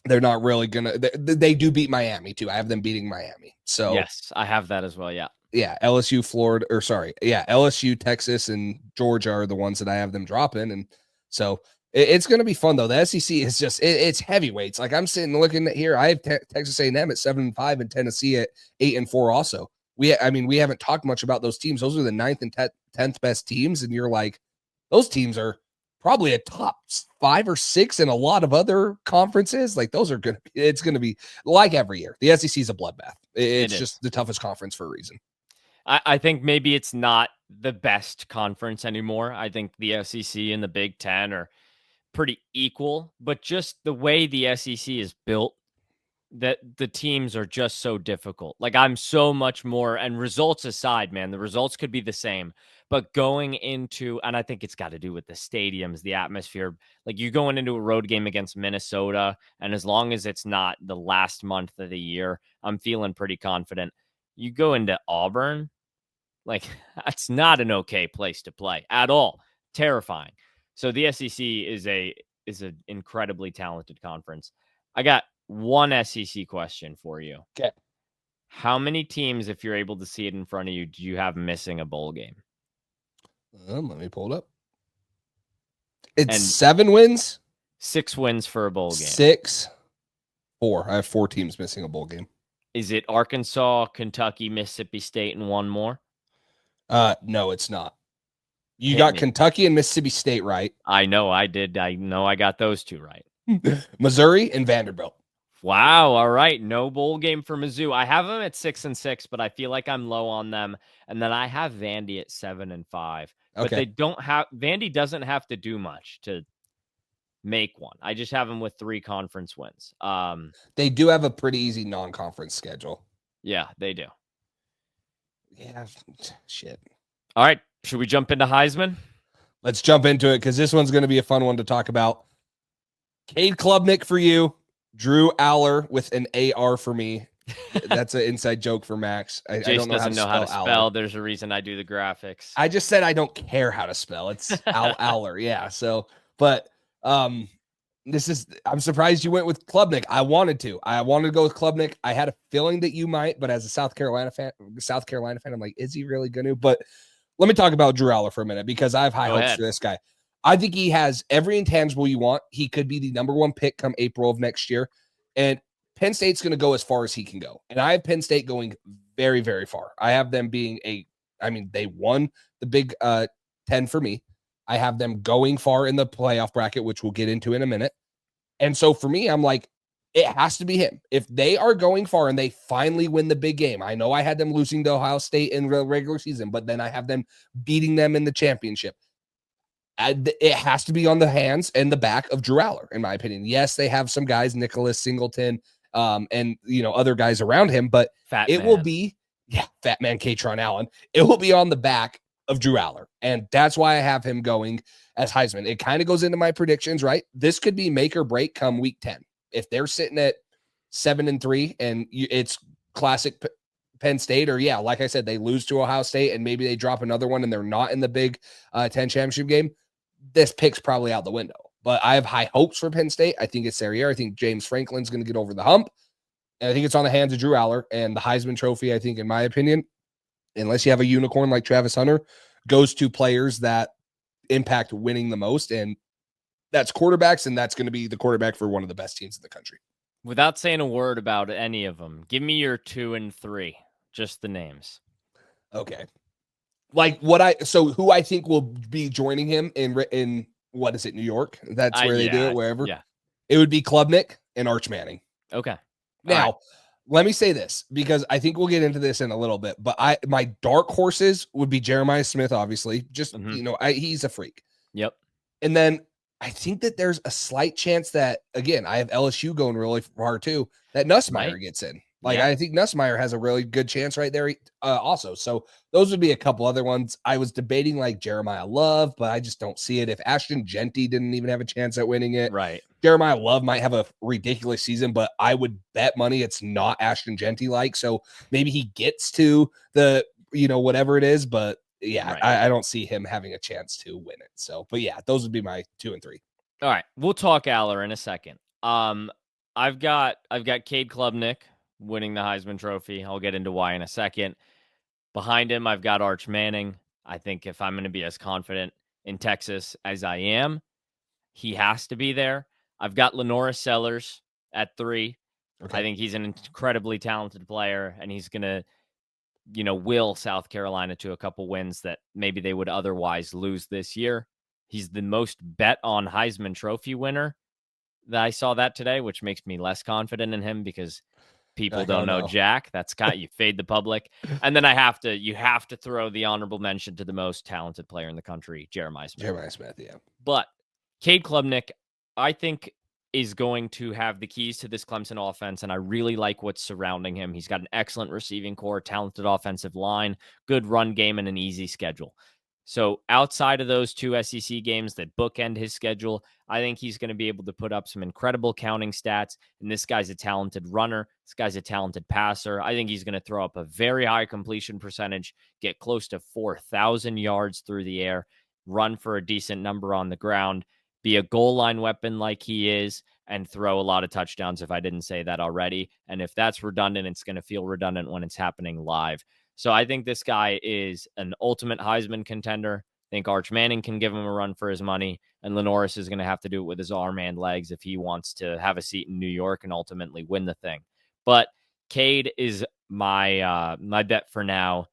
they're not really going to, they do beat Miami too. I have them beating Miami. So yes, I have that as well. Yeah. Yeah. LSU, Florida, or sorry. Yeah. LSU, Texas, and Georgia are the ones that I have them dropping. And so it's going to be fun though. The SEC is just, it's heavyweights. Like I'm sitting looking at here. I have Texas A&M at 7-5 and Tennessee at 8-4 also. We haven't talked much about those teams. Those are the 9th and 10th best teams. And you're like, those teams are probably a top 5 or 6 in a lot of other conferences. Like those are going to be, it's going to be like every year. The SEC is a bloodbath. It's just the toughest conference for a reason. I think maybe it's not the best conference anymore. I think the SEC and the Big Ten are pretty equal, but just the way the SEC is built, that the teams are just so difficult. Like I'm so much more, and results aside, man, the results could be the same, but going into, and I think it's got to do with the stadiums, the atmosphere, like you're going into a road game against Minnesota. And as long as it's not the last month of the year, I'm feeling pretty confident. You go into Auburn, like that's not an okay place to play at all. Terrifying. So the SEC is an incredibly talented conference. I got one SEC question for you. Okay. How many teams, if you're able to see it in front of you, do you have missing a bowl game? Let me pull it up. It's 7 wins. 6 wins for a bowl game. 6, 4. I have 4 teams missing a bowl game. Is it Arkansas, Kentucky, Mississippi State, and one more? No, it's not. You got Kentucky and Mississippi State right. I know I did. I know I got those 2 right. Missouri and Vanderbilt. Wow. All right. No bowl game for Mizzou. I have them at 6-6, but I feel like I'm low on them. And then I have Vandy at 7-5. But they don't have, Vandy doesn't have to do much to make one. I just have them with 3 conference wins. They do have a pretty easy non-conference schedule. Yeah, they do. Yeah. Shit. All right. Should we jump into Heisman? Let's jump into it because this one's going to be a fun one to talk about. Cade Klubnik for you. Drew Aller with an AR for me. That's an inside joke for Max. Jace don't know doesn't know how to spell. Aller. There's a reason I do the graphics. I just said I don't care how to spell. It's Aller. Yeah. So, but I'm surprised you went with Klubnik. I wanted to go with Klubnik. I had a feeling that you might, but as a South Carolina fan, I'm like, is he really going to? But let me talk about Drew Aller for a minute because I have high hopes for this guy. I think he has every intangible you want. He could be the number 1 pick come April of next year. And Penn State's going to go as far as he can go. And I have Penn State going very, very far. I have them being they won the Big 10 for me. I have them going far in the playoff bracket, which we'll get into in a minute. And so for me, I'm like, it has to be him. If they are going far and they finally win the big game, I know I had them losing to Ohio State in the regular season, but then I have them beating them in the championship. It has to be on the hands and the back of Drew Aller, in my opinion. Yes, they have some guys, Nicholas Singleton, and other guys around him, but will be Fat Man Katron Allen. It will be on the back of Drew Aller, and that's why I have him going as Heisman. It kind of goes into my predictions, right? This could be make or break come week 10. If they're sitting at 7-3 and it's classic Penn State, or like I said, they lose to Ohio State and maybe they drop another one and they're not in the Big 10 championship game, this pick's probably out the window. But I have high hopes for Penn State. I think it's their year. I think James Franklin's going to get over the hump. And I think it's on the hands of Drew Aller. And the Heisman Trophy, I think, in my opinion, unless you have a unicorn like Travis Hunter, goes to players that impact winning the most. And that's quarterbacks, and that's going to be the quarterback for one of the best teams in the country. Without saying a word about any of them, give me your 2 and 3, just the names. Okay. Like who I think will be joining him in what is it, New York? That's where they do it, wherever. Yeah. It would be Klubnik and Arch Manning. Okay. Now, let me say this, because I think we'll get into this in a little bit, but my dark horses would be Jeremiah Smith, obviously. Just, he's a freak. Yep. And then I think that there's a slight chance that, again, I have LSU going really far too, that Nussmeier gets in. Like, I think Nussmeier has a really good chance right there also. So those would be a couple other ones. I was debating like Jeremiah Love, but I just don't see it. If Ashton Genty didn't even have a chance at winning it, right? Jeremiah Love might have a ridiculous season, but I would bet money it's not Ashton Genty like. So maybe he gets to the, whatever it is, but yeah, right. I don't see him having a chance to win it. So, but yeah, those would be my 2 and 3. All right, we'll talk Aller in a second. I've got Cade Klubnik winning the Heisman Trophy. I'll get into why in a second. Behind him, I've got Arch Manning. I think if I'm going to be as confident in Texas as I am, he has to be there. I've got Lenora Sellers at 3. Okay. I think he's an incredibly talented player, and he's going to, will South Carolina to a couple wins that maybe they would otherwise lose this year. He's the most bet on Heisman Trophy winner that I saw that today, which makes me less confident in him because people don't know Jack. That's you fade the public. And then you have to throw the honorable mention to the most talented player in the country, Jeremiah Smith. Jeremiah Smith, yeah. But Cade Klubnik, I think, is going to have the keys to this Clemson offense, and I really like what's surrounding him. He's got an excellent receiving core, talented offensive line, good run game, and an easy schedule. So outside of those 2 SEC games that bookend his schedule, I think he's going to be able to put up some incredible counting stats. And this guy's a talented runner. This guy's a talented passer. I think he's going to throw up a very high completion percentage, get close to 4,000 yards through the air, run for a decent number on the ground, be a goal line weapon like he is, and throw a lot of touchdowns if I didn't say that already. And if that's redundant, it's going to feel redundant when it's happening live. So I think this guy is an ultimate Heisman contender. I think Arch Manning can give him a run for his money, and Lenoris is going to have to do it with his arm and legs if he wants to have a seat in New York and ultimately win the thing. But Cade is my bet for now.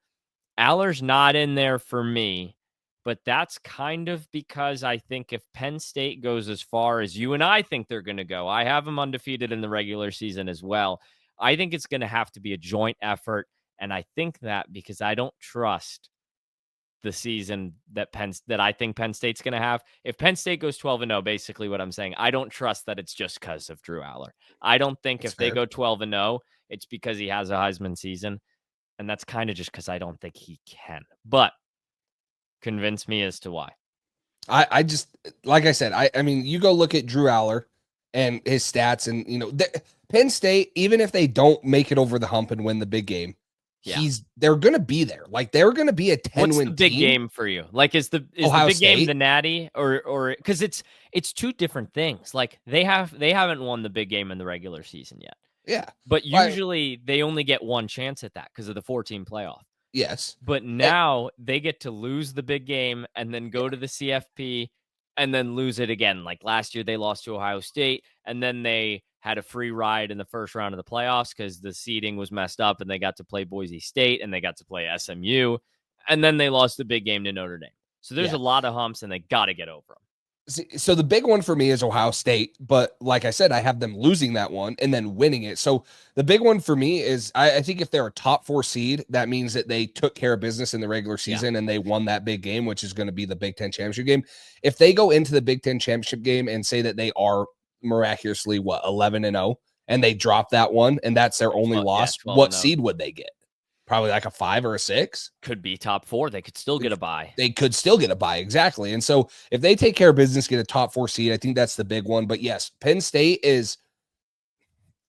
Aller's not in there for me, but that's kind of because I think if Penn State goes as far as you and I think they're going to go, I have them undefeated in the regular season as well. I think it's going to have to be a joint effort. And I think that because I don't trust the season that I think Penn State's going to have. If Penn State goes 12-0, basically what I'm saying, I don't trust that it's just because of Drew Aller. I don't think that's if fair. They go 12-0, it's because he has a Heisman season. And that's kind of just because I don't think he can. But convince me as to why. I just, like I said, I mean, you go look at Drew Aller and his stats, and, Penn State, even if they don't make it over the hump and win the big game, they're going to be there. Like, they're going to be a 10-win What's the big team. game for you? Like, is the big game the Natty, or because it's two different things. Like, they haven't won the big game in the regular season yet. Yeah. But usually they only get one chance at that because of the 14 playoff. Yes. But now they get to lose the big game and then go to the CFP and then lose it again. Like last year, they lost to Ohio State, and then they had a free ride in the first round of the playoffs because the seeding was messed up, and they got to play Boise State, and they got to play SMU, and then they lost the big game to Notre Dame. So there's a lot of humps, and they got to get over them. So the big one for me is Ohio State, but like I said, I have them losing that one and then winning it. So the big one for me is I think if they're a top 4 seed, that means that they took care of business in the regular season and they won that big game, which is going to be the Big Ten championship game. If they go into the Big Ten championship game and say that they are miraculously 11-0 and they drop that one and that's their only loss, what seed would they get? Probably like a 5 or a 6. Could be top 4. They could still get a bye. They could still get a bye. Exactly. And so if they take care of business, get a top 4 seed, I think that's the big one. But yes, Penn State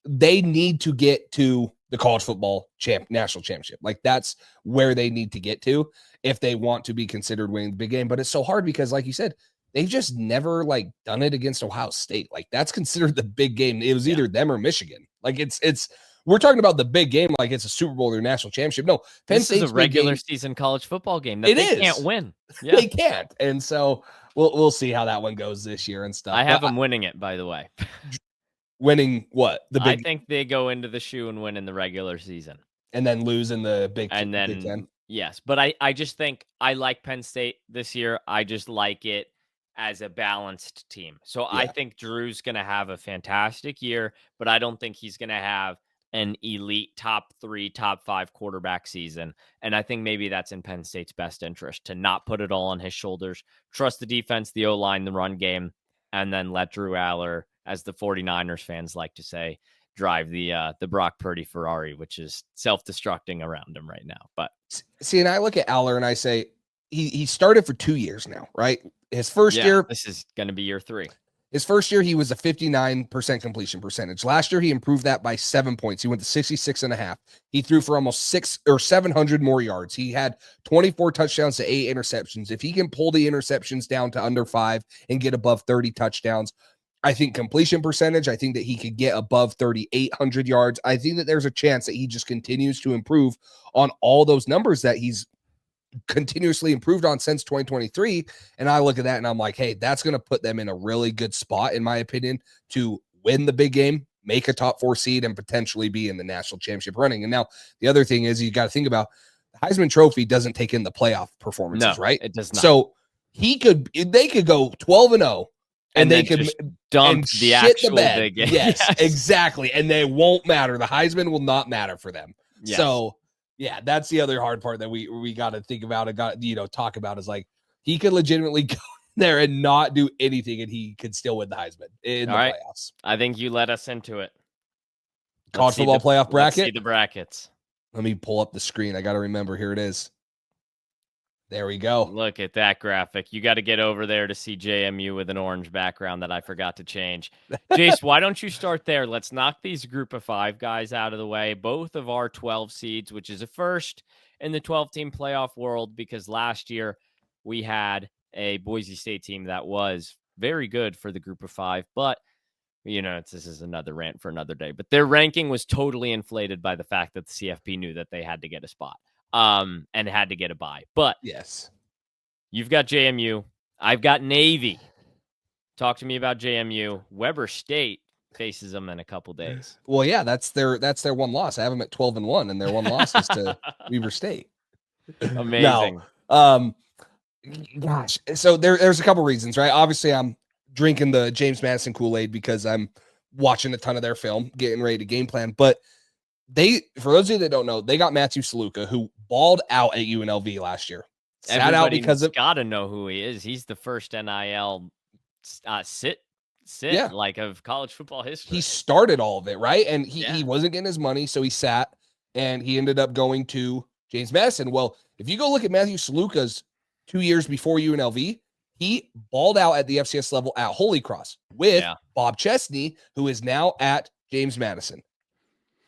they need to get to the college football national championship. Like that's where they need to get to if they want to be considered winning the big game. But it's so hard because like you said, they've just never done it against Ohio State. Like that's considered the big game. It was either them or Michigan. Like it's we're talking about the big game like it's a Super Bowl or national championship. No, Penn State's is a regular season college football game that they can't win. Yeah. They can't. And so we'll see how that one goes this year and stuff. I have them winning it, by the way. Winning what? I think they go into the shoe and win in the regular season. And then lose in the Big Ten. Yes. But I just think I like Penn State this year. I just like it as a balanced team. So I think Drew's going to have a fantastic year, but I don't think he's going to have an elite top 3, top 5 quarterback season. And I think maybe that's in Penn State's best interest to not put it all on his shoulders, trust the defense, the O-line, the run game, and then let Drew Aller, as the 49ers fans like to say, drive the Brock Purdy Ferrari, which is self-destructing around him right now. But see, and I look at Aller and I say he started for 2 years now, right? His first year, this is going to be year 3. His first year, he was a 59% completion percentage. Last year, he improved that by 7 points. He went to 66.5. He threw for almost 700 more yards. He had 24 touchdowns to 8 interceptions. If he can pull the interceptions down to under 5 and get above 30 touchdowns, I think completion percentage, I think that he could get above 3,800 yards. I think that there's a chance that he just continues to improve on all those numbers that he's continuously improved on since 2023. And I look at that and I'm like, hey, that's going to put them in a really good spot, in my opinion, to win the big game, make a top 4 seed, and potentially be in the national championship running. And now the other thing is you got to think about the Heisman Trophy doesn't take in the playoff performances, right? It does not. So they could go 12-0 and they could dump the actual big game. Yes, exactly. And they won't matter. The Heisman will not matter for them. Yes. So yeah, that's the other hard part that we got to think about and talk about is like he could legitimately go there and not do anything and he could still win the Heisman in the playoffs. I think you led us into it. College football playoff bracket. Let's see the brackets. Let me pull up the screen. I got to remember. Here it is. There we go. Look at that graphic. You got to get over there to see JMU with an orange background that I forgot to change. Jace, why don't you start there? Let's knock these group of 5 guys out of the way. Both of our 12 seeds, which is a first in the 12-team playoff world, because last year we had a Boise State team that was very good for the group of 5. But, this is another rant for another day. But their ranking was totally inflated by the fact that the CFP knew that they had to get a spot. And had to get a bye. But yes, you've got JMU. I've got Navy. Talk to me about JMU. Weber State faces them in a couple days. Well, yeah, that's their one loss. I have them at 12-1, and their one loss is to Weber State. Amazing. No, gosh. So there's a couple reasons, right? Obviously, I'm drinking the James Madison Kool-Aid because I'm watching a ton of their film, getting ready to game plan, but for those of you that don't know, they got Matthew Saluka, who balled out at UNLV last year. Sat out because of got to know who he is. He's the first NIL sit of college football history. He started all of it, right? And he wasn't getting his money, so he sat, and he ended up going to James Madison. Well, if you go look at Matthew Saluka's 2 years before UNLV, he balled out at the FCS level at Holy Cross with Bob Chesney, who is now at James Madison.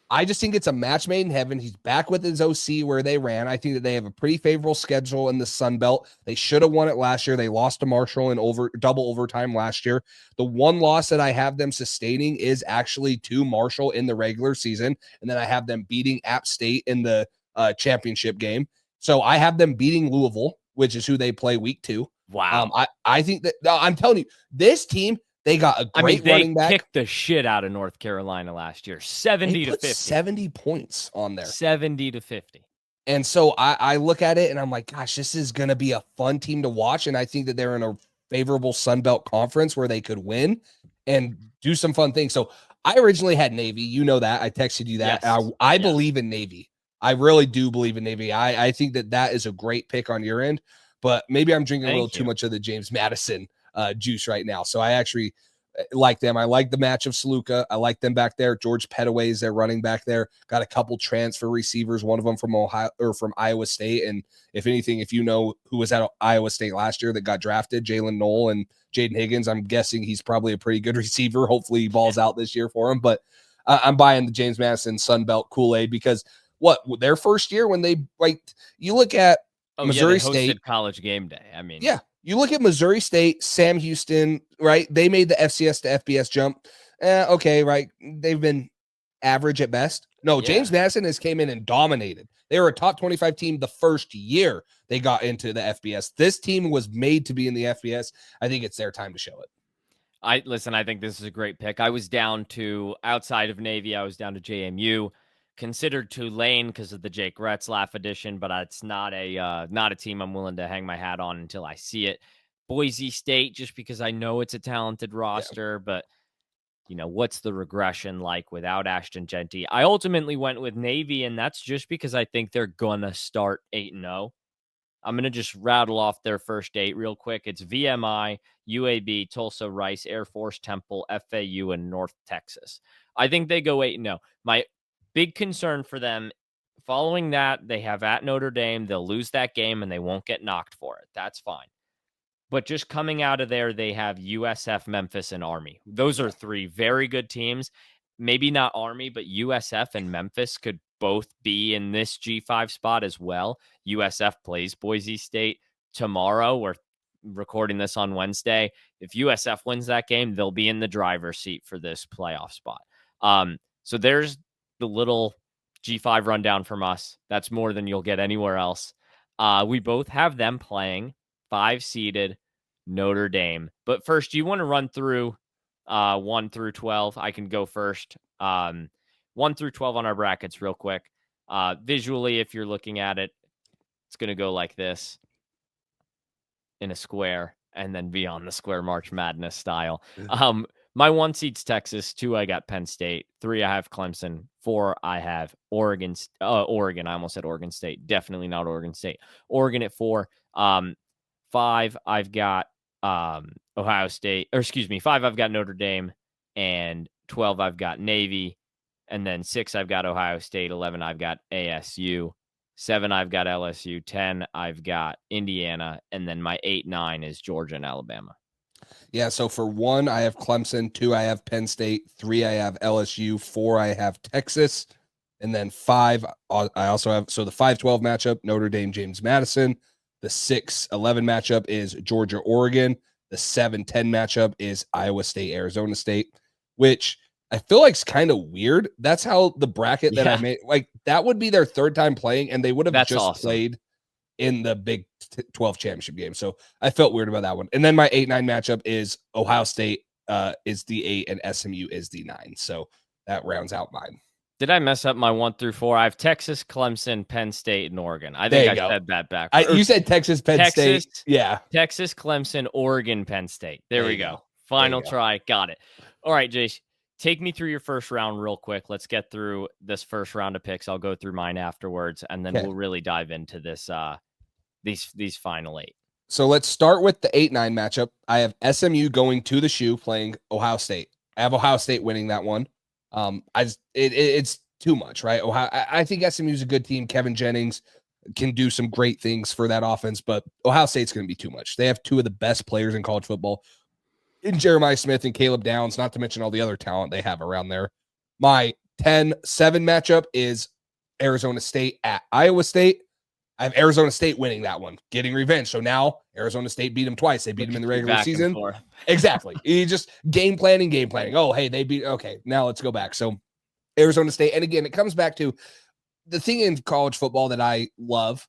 I just think it's a match made in heaven. He's back with his OC where they ran. I think that they have a pretty favorable schedule in the Sun Belt. They should have won it last year. They lost to Marshall in double overtime last year. The one loss that I have them sustaining is actually to Marshall in the regular season. And then I have them beating App State in the championship game. So I have them beating Louisville, which is who they play week 2. Wow. I think that I'm telling you, this team, they got a great running back. They kicked the shit out of North Carolina last year, 70-50. 70 points on there. 70-50. And so I look at it and I'm like, gosh, this is going to be a fun team to watch. And I think that they're in a favorable Sun Belt conference where they could win and do some fun things. So I originally had Navy. You know that. I texted you that. Yes. I believe in Navy. I really do believe in Navy. I think that is a great pick on your end, but maybe I'm drinking a little too much of the James Madison juice right now. So I actually like them. I like the match of Saluka. I like them back there. George Pettaway is their running back there. Got a couple transfer receivers, one of them from Ohio or from Iowa State. And if anything, if you know who was at Iowa State last year that got drafted, Jalen Knoll and Jaden Higgins, I'm guessing he's probably a pretty good receiver. Hopefully he balls out this year for him. But I'm buying the James Madison Sun Belt Kool-Aid because their first year when they you look at Missouri State College Game Day. I mean, you look at Missouri State, Sam Houston, right? They made the FCS to FBS jump. Okay, right. They've been average at best. No, James Madison has came in and dominated. They were a top 25 team the first year they got into the FBS. This team was made to be in the FBS. I think it's their time to show it. I think this is a great pick. I was down to, outside of Navy, I was down to JMU. Considered Tulane because of the Jake Retzlaff edition, but it's not a team I'm willing to hang my hat on until I see it. Boise State, just because I know it's a talented roster, but what's the regression like without Ashton Genty? I ultimately went with Navy, and that's just because I think they're going to start 8-0. I'm going to just rattle off their first 8 real quick. It's VMI, UAB, Tulsa, Rice, Air Force, Temple, FAU, and North Texas. I think they go 8-0. My big concern for them, following that, they have at Notre Dame. They'll lose that game, and they won't get knocked for it. That's fine. But just coming out of there, they have USF, Memphis, and Army. Those are 3 very good teams. Maybe not Army, but USF and Memphis could both be in this G5 spot as well. USF plays Boise State tomorrow. We're recording this on Wednesday. If USF wins that game, they'll be in the driver's seat for this playoff spot. So there's the little G5 rundown from us. That's more than you'll get anywhere else. We both have them playing 5-seeded Notre Dame. But first, do you want to run through 1 through 12? I can go first. 1 through 12 on our brackets real quick. Visually, if you're looking at it, it's going to go like this in a square and then be on the square March Madness style. My 1 seed's Texas. 2, I got Penn State. 3, I have Clemson. 4, I have Oregon. Oregon. I almost said Oregon State. Definitely not Oregon State. Oregon at 4. 5, I've got Ohio State. 5, I've got Notre Dame. And 12, I've got Navy. And then 6, I've got Ohio State. 11, I've got ASU. 7, I've got LSU. 10, I've got Indiana. And then my 8, 9 is Georgia and Alabama. Yeah, so for 1, I have Clemson. 2, I have Penn State. 3, I have LSU. 4, I have Texas. And then 5, I also have, so the 5-12 matchup, Notre Dame, James Madison. The 6-11 matchup is Georgia, Oregon. The 7-10 matchup is Iowa State, Arizona State, which I feel like is kind of weird. That's how the bracket that I made, like that would be their 3rd time playing, and they would have played in the Big 12 championship game. So I felt weird about that one. And then my 8-9 matchup is Ohio State is the 8 and SMU is the 9. So that rounds out mine. Did I mess up my 1 through 4? I have Texas, Clemson, Penn State, and Oregon. I think I said that back. You said Texas, Penn State. Yeah. Texas, Clemson, Oregon, Penn State. There we go. Final try. Got it. All right, Jace. Take me through your first round real quick. Let's get through this first round of picks. I'll go through mine afterwards, and then we'll really dive into this these final 8. So let's start with the 8-9 matchup. I have SMU going to the shoe playing Ohio State. I have Ohio State winning that one. It's too much, right? I think SMU is a good team. Kevin Jennings can do some great things for that offense, but Ohio State's going to be too much. They have 2 of the best players in college football in Jeremiah Smith and Caleb Downs, not to mention all the other talent they have around there. My 10-7 matchup is Arizona State at Iowa State. I have Arizona State winning that one, getting revenge. So now Arizona State beat them twice. They beat them in the regular season. Exactly. You just game planning. Oh, hey, they beat. Okay, now let's go back. So Arizona State. And again, it comes back to the thing in college football that I love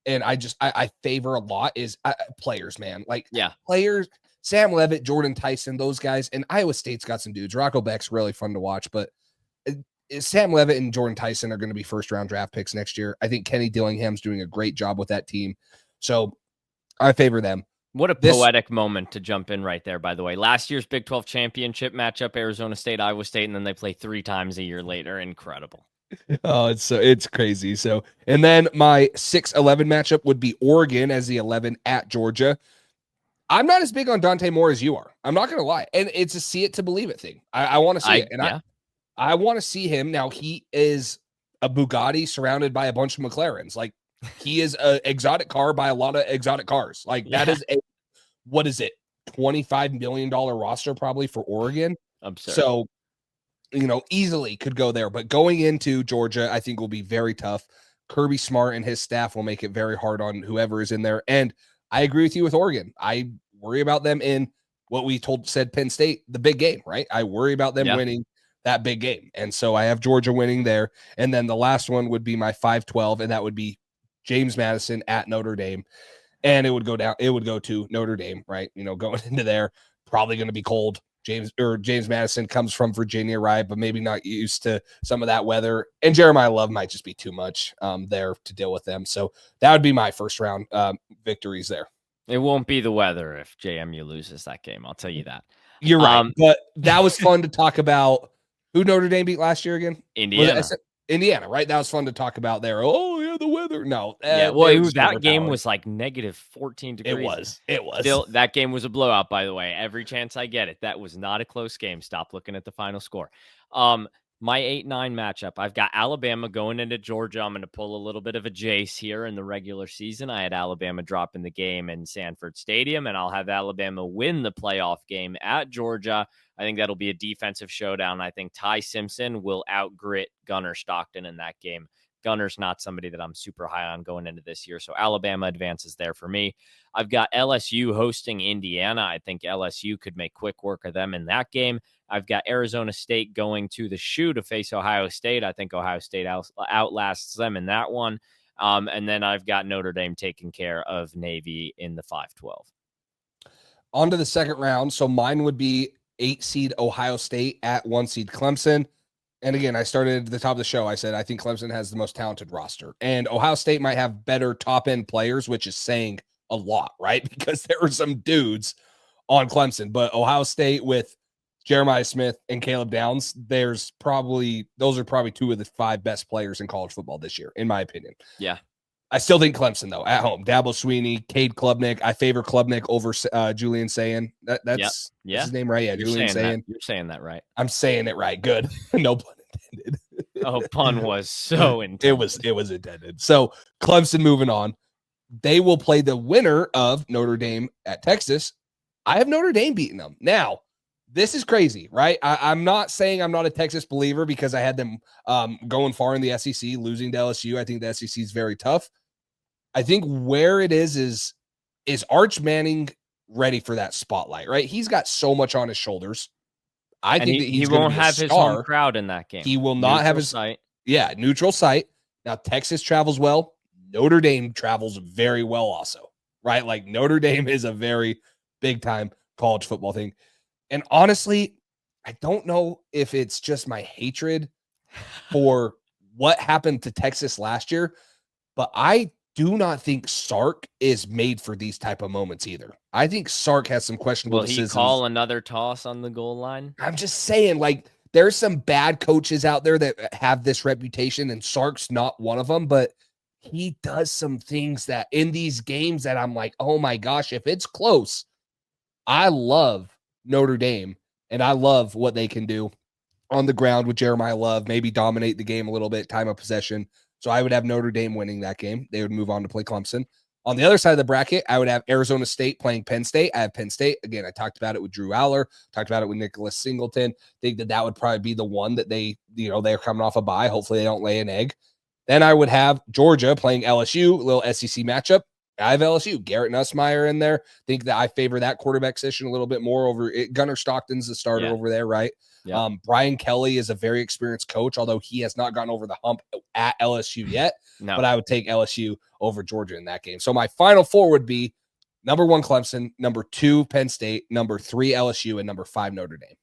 and I favor a lot is players, man. Like players, Sam Levitt, Jordan Tyson, those guys. And Iowa State's got some dudes. Rocco Beck's really fun to watch, but Sam Levitt and Jordan Tyson are going to be first-round draft picks next year. I think Kenny Dillingham's doing a great job with that team. So I favor them. What a poetic moment to jump in right there, by the way. Last year's Big 12 championship matchup, Arizona State, Iowa State, and then they play 3 times a year later. Incredible. Oh, it's crazy. So, and then my 6-11 matchup would be Oregon as the 11 at Georgia. I'm not as big on Dante Moore as you are. I'm not going to lie. And it's a see it to believe it thing. I want to see it. And I want to see him. Now, he is a Bugatti surrounded by a bunch of McLarens. Like, he is an exotic car by a lot of exotic cars. Like, that is what is it? $25 million roster probably for Oregon. Absurd. So, easily could go there. But going into Georgia, I think will be very tough. Kirby Smart and his staff will make it very hard on whoever is in there. And I agree with you with Oregon. I worry about them in what we said Penn State, the big game, right? I worry about them winning that big game. And so I have Georgia winning there. And then the last one would be my 5-12, and that would be James Madison at Notre Dame. And it would go to Notre Dame, right? Going into there, probably going to be cold. James Madison comes from Virginia, right? But maybe not used to some of that weather. And Jeremiah Love might just be too much there to deal with them. So that would be my first round victories there. It won't be the weather if JMU loses that game. I'll tell you that. You're right, but that was fun to talk about. Who Notre Dame beat last year again? Indiana. Indiana, right? That was fun to talk about there. Oh, yeah, the weather. No. Yeah, well, that game was like negative 14 degrees. It was. Still, that game was a blowout, by the way. Every chance I get it. That was not a close game. Stop looking at the final score. My 8-9 matchup, I've got Alabama going into Georgia. I'm going to pull a little bit of a Jace here in the regular season. I had Alabama dropping the game in Sanford Stadium, and I'll have Alabama win the playoff game at Georgia. I think that'll be a defensive showdown. I think Ty Simpson will outgrit Gunnar Stockton in that game. Gunner's not somebody that I'm super high on going into this year. So Alabama advances there for me. I've got LSU hosting Indiana. I think LSU could make quick work of them in that game. I've got Arizona State going to the shoe to face Ohio State. I think Ohio State outlasts them in that one. And then I've got Notre Dame taking care of Navy in the 5-12. On to the second round. So mine would be 8 seed Ohio State at 1 seed Clemson. And again, I started at the top of the show. I said, I think Clemson has the most talented roster. And Ohio State might have better top-end players, which is saying a lot, right? Because there are some dudes on Clemson. But Ohio State with Jeremiah Smith and Caleb Downs, those are probably 2 of the 5 best players in college football this year, in my opinion. Yeah. I still think Clemson, though, at home. Dabo Swinney, Cade Klubnik. I favor Klubnik over Julian Sayin. That's his name, right? Yeah, Julian Sayin. You're saying that right. I'm saying it right. Good. No pun intended. Oh, pun was so intended. It was intended. So Clemson moving on. They will play the winner of Notre Dame at Texas. I have Notre Dame beating them. Now, this is crazy, right? I'm not saying I'm not a Texas believer because I had them going far in the SEC, losing to LSU. I think the SEC is very tough. I think where it is Arch Manning ready for that spotlight, right? He's got so much on his shoulders. I think that he won't have his home crowd in that game. He will not have his site. Yeah, neutral site. Now, Texas travels well. Notre Dame travels very well also, right? Like Notre Dame is a very big time college football thing. And honestly, I don't know if it's just my hatred for what happened to Texas last year, but I do not think Sark is made for these type of moments either. I think Sark has some questionable decisions. Will he call another toss on the goal line? I'm just saying, like, there's some bad coaches out there that have this reputation, and Sark's not one of them, but he does some things that in these games that I'm like, oh my gosh, if it's close, I love Notre Dame, and I love what they can do on the ground with Jeremiah Love, maybe dominate the game a little bit, time of possession. So I would have Notre Dame winning that game. They would move on to play Clemson. On the other side of the bracket, I would have Arizona State playing Penn State. I have Penn State. Again, I talked about it with Drew Aller, talked about it with Nicholas Singleton. Think that would probably be the one that they're coming off a bye. Hopefully they don't lay an egg. Then I would have Georgia playing LSU, a little SEC matchup. I have LSU, Garrett Nussmeier in there. Think that I favor that quarterback position a little bit more over it. Gunnar Stockton's the starter over there, right? Yeah. Brian Kelly is a very experienced coach, although he has not gotten over the hump at LSU yet. No. But I would take LSU over Georgia in that game. So my final 4 would be number 1 Clemson, number 2 Penn State, number 3 LSU, and number 5 Notre Dame.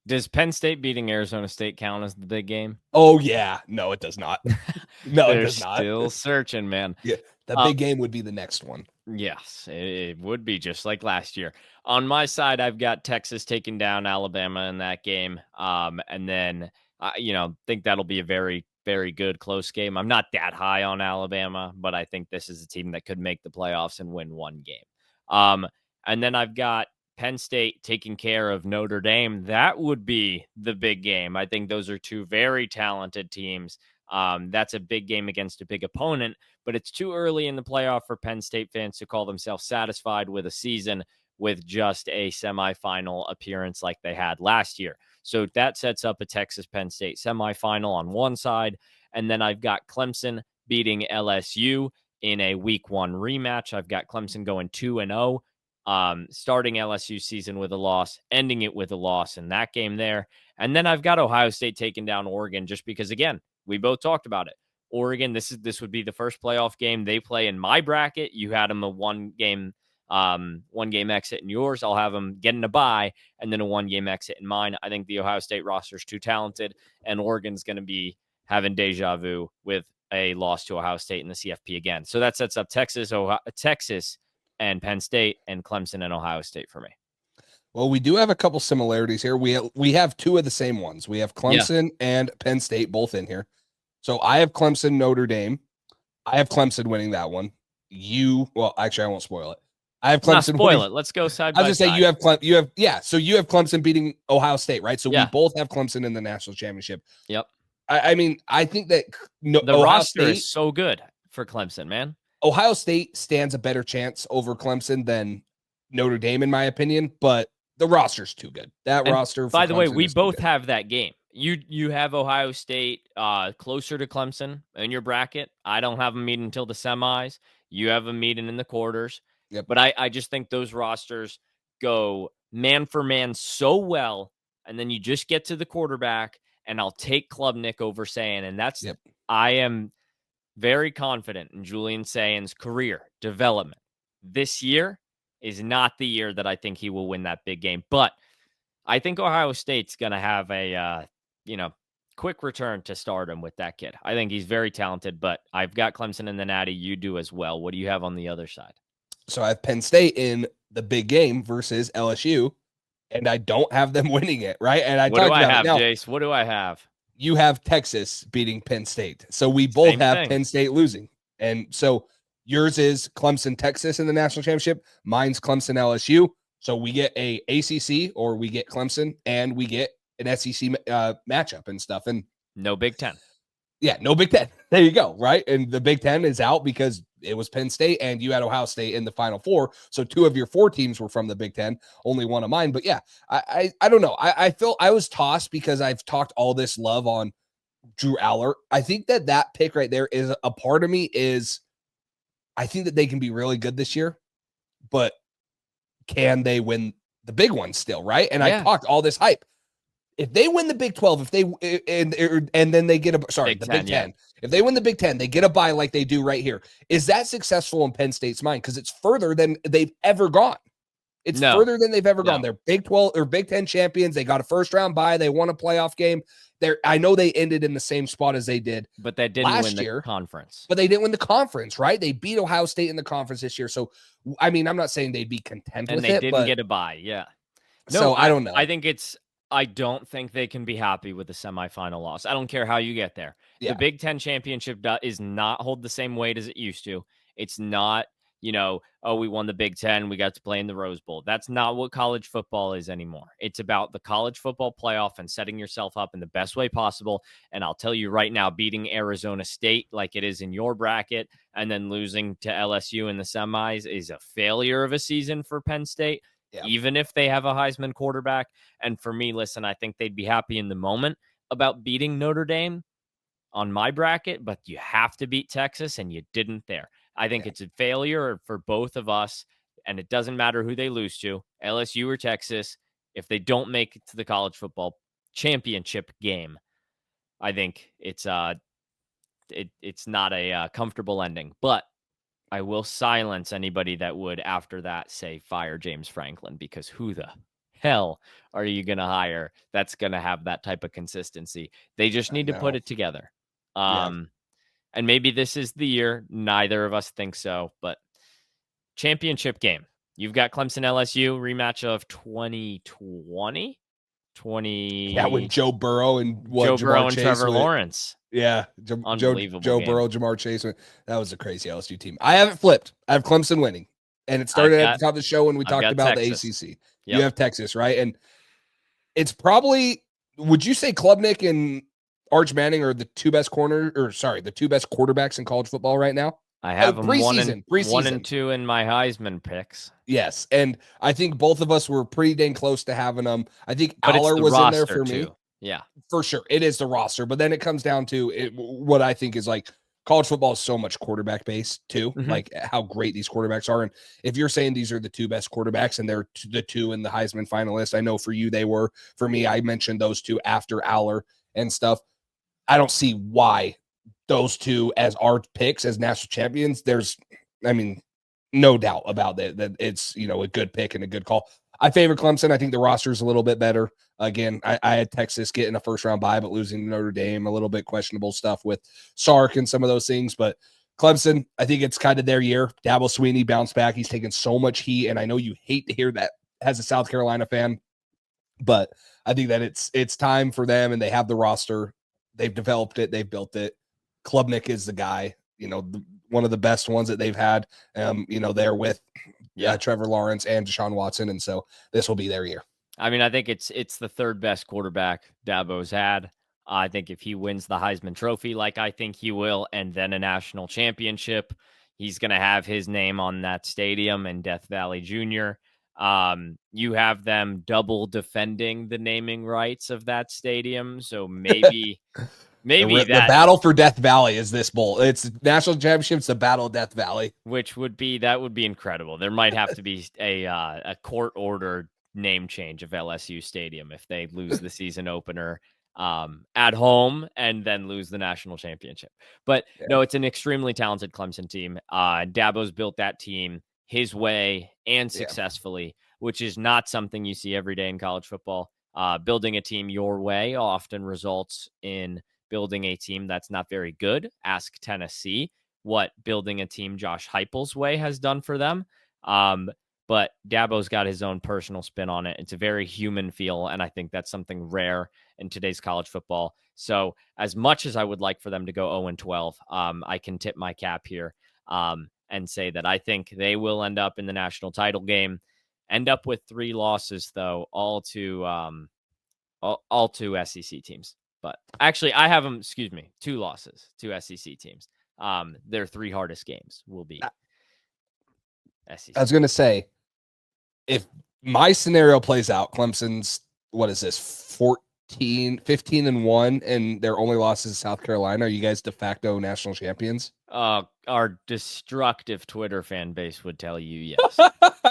Does Penn State beating Arizona State count as the big game? Oh, yeah. No, it does not. No, it does not. Still searching, man. Yeah, the big game would be the next one. Yes, it would be just like last year. On my side, I've got Texas taking down Alabama in that game. And then, think that'll be a very, very good close game. I'm not that high on Alabama, but I think this is a team that could make the playoffs and win one game. And then I've got Penn State taking care of Notre Dame. That would be the big game. I think those are 2 very talented teams. That's a big game against a big opponent, but it's too early in the playoff for Penn State fans to call themselves satisfied with a season with just a semifinal appearance like they had last year. So that sets up a Texas-Penn State semifinal on one side, and then I've got Clemson beating LSU in a Week 1 rematch. I've got Clemson going 2-0, starting LSU season with a loss, ending it with a loss in that game there. And then I've got Ohio State taking down Oregon just because, again, we both talked about it. Oregon, this would be the first playoff game they play in my bracket. You had them a one game exit in yours. I'll have them getting a bye and then a 1-game exit in mine. I think the Ohio State roster is too talented, and Oregon's going to be having deja vu with a loss to Ohio State in the CFP again. So that sets up Texas and Penn State, and Clemson and Ohio State for me. Well, we do have a couple similarities here. We have two of the same ones. We have Clemson and Penn State both in here. So I have Clemson, Notre Dame. I have Clemson winning that one. Well, actually, I won't spoil it. I have Clemson winning. It. Let's go side I by was gonna side. say so you have Clemson beating Ohio State, right? So we Yeah. both have Clemson in the national championship. Yep. I mean, I think that The Ohio roster State is so good for Clemson, man. Ohio State stands a better chance over Clemson than Notre Dame, in my opinion, but the roster's too good. That roster, by the way, Clemson we is both have that game. You have Ohio State closer to Clemson in your bracket. I don't have them meeting until the semis. You have them meeting in the quarters. Yep. But I just think those rosters go man for man so well, and then you just get to the quarterback, and I'll take Klubnik over Sayin, and that's I am very confident in Julian Sayin's career development. This year is not the year that I think he will win that big game, but I think Ohio State's going to have a, quick return to stardom with that kid. I think he's very talented, but I've got Clemson in the Natty. You do as well. What do you have on the other side? So I have Penn State in the big game versus LSU, and I don't have them winning it, right? And what do I have, Jace? What do I have? You have Texas beating Penn State. So we both have Penn State losing. And so yours is Clemson, Texas in the national championship. Mine's Clemson, LSU. So we get a ACC or we get Clemson and we get an SEC matchup and stuff. And no Big Ten. Yeah, no Big Ten. There you go, right? And the Big Ten is out because it was Penn State and you had Ohio State in the Final Four. So 2 of your 4 teams were from the Big Ten, only 1 of mine. But yeah, I don't know. I feel I was tossed because I've talked all this love on Drew Aller. I think that pick right there is a part of me is I think that they can be really good this year, but can they win the big one still, right? And I talked all this hype. If they win the Big 12, if they and then they get the Big 10. If they win the Big 10, they get a bye like they do right here. Is that successful in Penn State's mind? Because it's further than they've ever gone. It's further than they've ever gone. They're Big 12 or Big 10 champions. They got a first round bye. They won a playoff game. I know they ended in the same spot as they did, but they didn't win the conference. But they didn't win the conference, right? They beat Ohio State in the conference this year. So, I mean, I'm not saying they'd be content with it. And they didn't get a bye. Yeah. No, so I don't know. I don't think they can be happy with the semifinal loss. I don't care how you get there. Yeah. The Big Ten championship is not hold the same weight as it used to. It's not, we won the Big Ten. We got to play in the Rose Bowl. That's not what college football is anymore. It's about the college football playoff and setting yourself up in the best way possible. And I'll tell you right now, beating Arizona State like it is in your bracket and then losing to LSU in the semis is a failure of a season for Penn State. Yeah. Even if they have a Heisman quarterback. And for me, listen, I think they'd be happy in the moment about beating Notre Dame on my bracket, but you have to beat Texas, and you didn't there. I think it's a failure for both of us, and it doesn't matter who they lose to, LSU or Texas. If they don't make it to the college football championship game, I think it's not a comfortable ending. But I will silence anybody that would, after that, say fire James Franklin, because who the hell are you going to hire that's going to have that type of consistency? They just need to put it together. And maybe this is the year. Neither of us think so, but championship game. You've got Clemson LSU rematch of 2020. Yeah, with Joe Burrow and Trevor Lawrence. Yeah, Joe Burrow, Jamar Chase. That was a crazy LSU team. I have it flipped. I have Clemson winning, and it started at the top of the show when we talked about Texas. The ACC. Yep. You have Texas, right? And it's probably, would you say Klubnik and Arch Manning are the two best quarterbacks in college football right now? I have them preseason. 1 and 2 in my Heisman picks. Yes, and I think both of us were pretty dang close to having them. I think Aller was in there for me. Yeah, for sure. It is the roster, but then it comes down to what I think is like college football is so much quarterback based too, like how great these quarterbacks are. And if you're saying these are the 2 best quarterbacks and they're the 2 in the Heisman finalists, I know for you they were. For me, I mentioned those 2 after Aller and stuff. I don't see why those 2 as our picks as national champions. There's, no doubt about that it's, a good pick and a good call. I favor Clemson. I think the roster is a little bit better. Again, I had Texas getting a first round bye, but losing to Notre Dame, a little bit questionable stuff with Sark and some of those things. But Clemson, I think it's kind of their year. Dabo Swinney bounced back. He's taken so much heat, and I know you hate to hear that as a South Carolina fan, but I think that it's time for them, and they have the roster. They've developed it. They've built it. Klubnik is the guy, one of the best ones that they've had, there with Trevor Lawrence and Deshaun Watson. And so this will be their year. I mean, I think it's the third best quarterback Dabo's had. I think if he wins the Heisman Trophy, like I think he will, and then a national championship, he's going to have his name on that stadium in Death Valley Jr. You have them double defending the naming rights of that stadium. So maybe the battle for Death Valley is this bowl. It's national championships, the battle of Death Valley, which would be incredible. There might have to be a court ordered name change of LSU Stadium if they lose the season opener at home and then lose the national championship. But no, it's an extremely talented Clemson team. Dabo's built that team his way and successfully, which is not something you see every day in college football. Building a team your way often results in building a team that's not very good. Ask Tennessee what building a team Josh Heupel's way has done for them. But Dabo's got his own personal spin on it. It's a very human feel, and I think that's something rare in today's college football. So as much as I would like for them to go 0-12, I can tip my cap here and say that I think they will end up in the national title game, end up with 3 losses, though, all to SEC teams. But actually, I have them, 2 losses to SEC teams. Their 3 hardest games will be SEC. I was going to say, if my scenario plays out, Clemson's, 15-1, and their only loss is South Carolina. Are you guys de facto national champions? Our destructive Twitter fan base would tell you yes.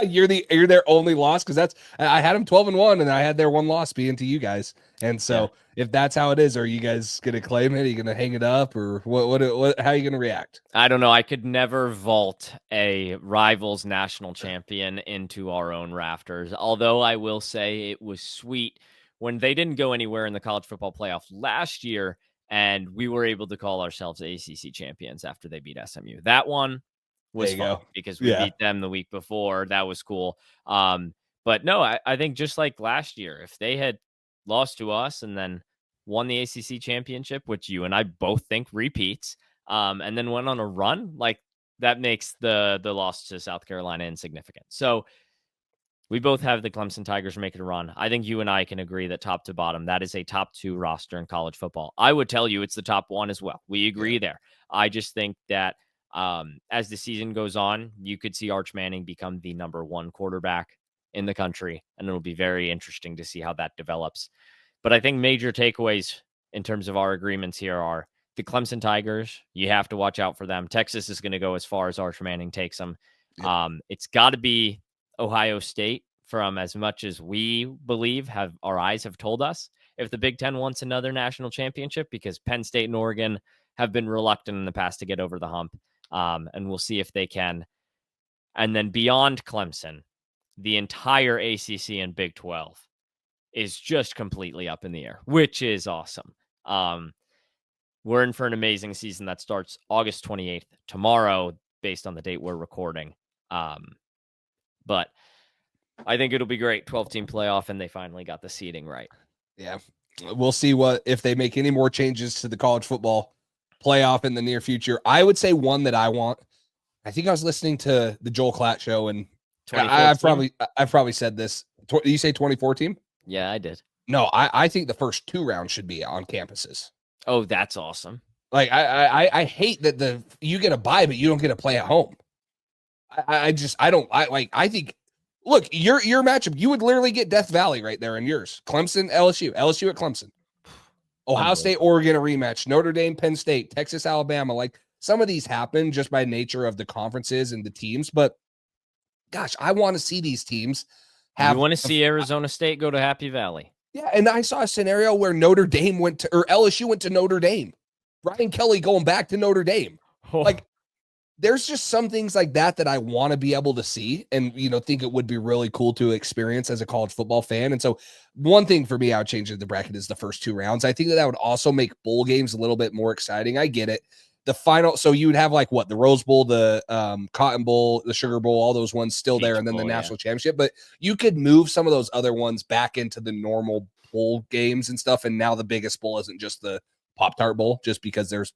You're their only loss, because I had them 12-1, and I had their one loss being to you guys. And so if that's how it is, are you guys gonna claim it? Are you gonna hang it up, or what how are you gonna react? I don't know. I could never vault a rival's national champion into our own rafters. Although I will say it was sweet when they didn't go anywhere in the college football playoff last year, and we were able to call ourselves ACC champions after they beat SMU. That one was fun because we beat them the week before. That was cool. But no, I think just like last year, if they had lost to us and then won the ACC championship, which you and I both think repeats, and then went on a run, like that makes the loss to South Carolina insignificant. So we both have the Clemson Tigers making a run. I think you and I can agree that top to bottom, that is a top 2 roster in college football. I would tell you it's the top 1 as well. We agree there. I just think that as the season goes on, you could see Arch Manning become the number 1 quarterback in the country, and it'll be very interesting to see how that develops. But I think major takeaways in terms of our agreements here are the Clemson Tigers. You have to watch out for them. Texas is going to go as far as Arch Manning takes them. It's got to be Ohio State, from as much as we believe our eyes have told us, if the Big Ten wants another national championship, because Penn State and Oregon have been reluctant in the past to get over the hump. And we'll see if they can. And then beyond Clemson, the entire ACC and Big 12 is just completely up in the air, which is awesome. We're in for an amazing season that starts August 28th, tomorrow, based on the date we're recording. But I think it'll be great. 12-team playoff, and they finally got the seeding right. Yeah. We'll see if they make any more changes to the college football playoff in the near future. I would say one that I want. I think I was listening to the Joel Klatt show, and I've probably said this. You say 24 team? Yeah, I did. No, I think the first 2 rounds should be on campuses. Oh, that's awesome. Like I hate that you get a bye, but you don't get to play at home. I think, look, your matchup, you would literally get Death Valley right there in yours. Clemson, LSU at Clemson. Ohio State, Oregon, a rematch. Notre Dame, Penn State, Texas, Alabama. Like, some of these happen just by nature of the conferences and the teams. But, gosh, I want to see these teams have. You want to see Arizona State go to Happy Valley. Yeah, and I saw a scenario where LSU went to Notre Dame. Brian Kelly going back to Notre Dame. Oh. Like, there's just some things like that I want to be able to see and, think it would be really cool to experience as a college football fan. And so one thing for me, I would change the bracket is the first 2 rounds. I think that would also make bowl games a little bit more exciting. I get it. the final, so you would have like what, the Rose Bowl, the Cotton Bowl, the Sugar Bowl, all those ones still there, and then the national championship. But you could move some of those other ones back into the normal bowl games and stuff. And now the biggest bowl isn't just the Pop-Tart Bowl, just because there's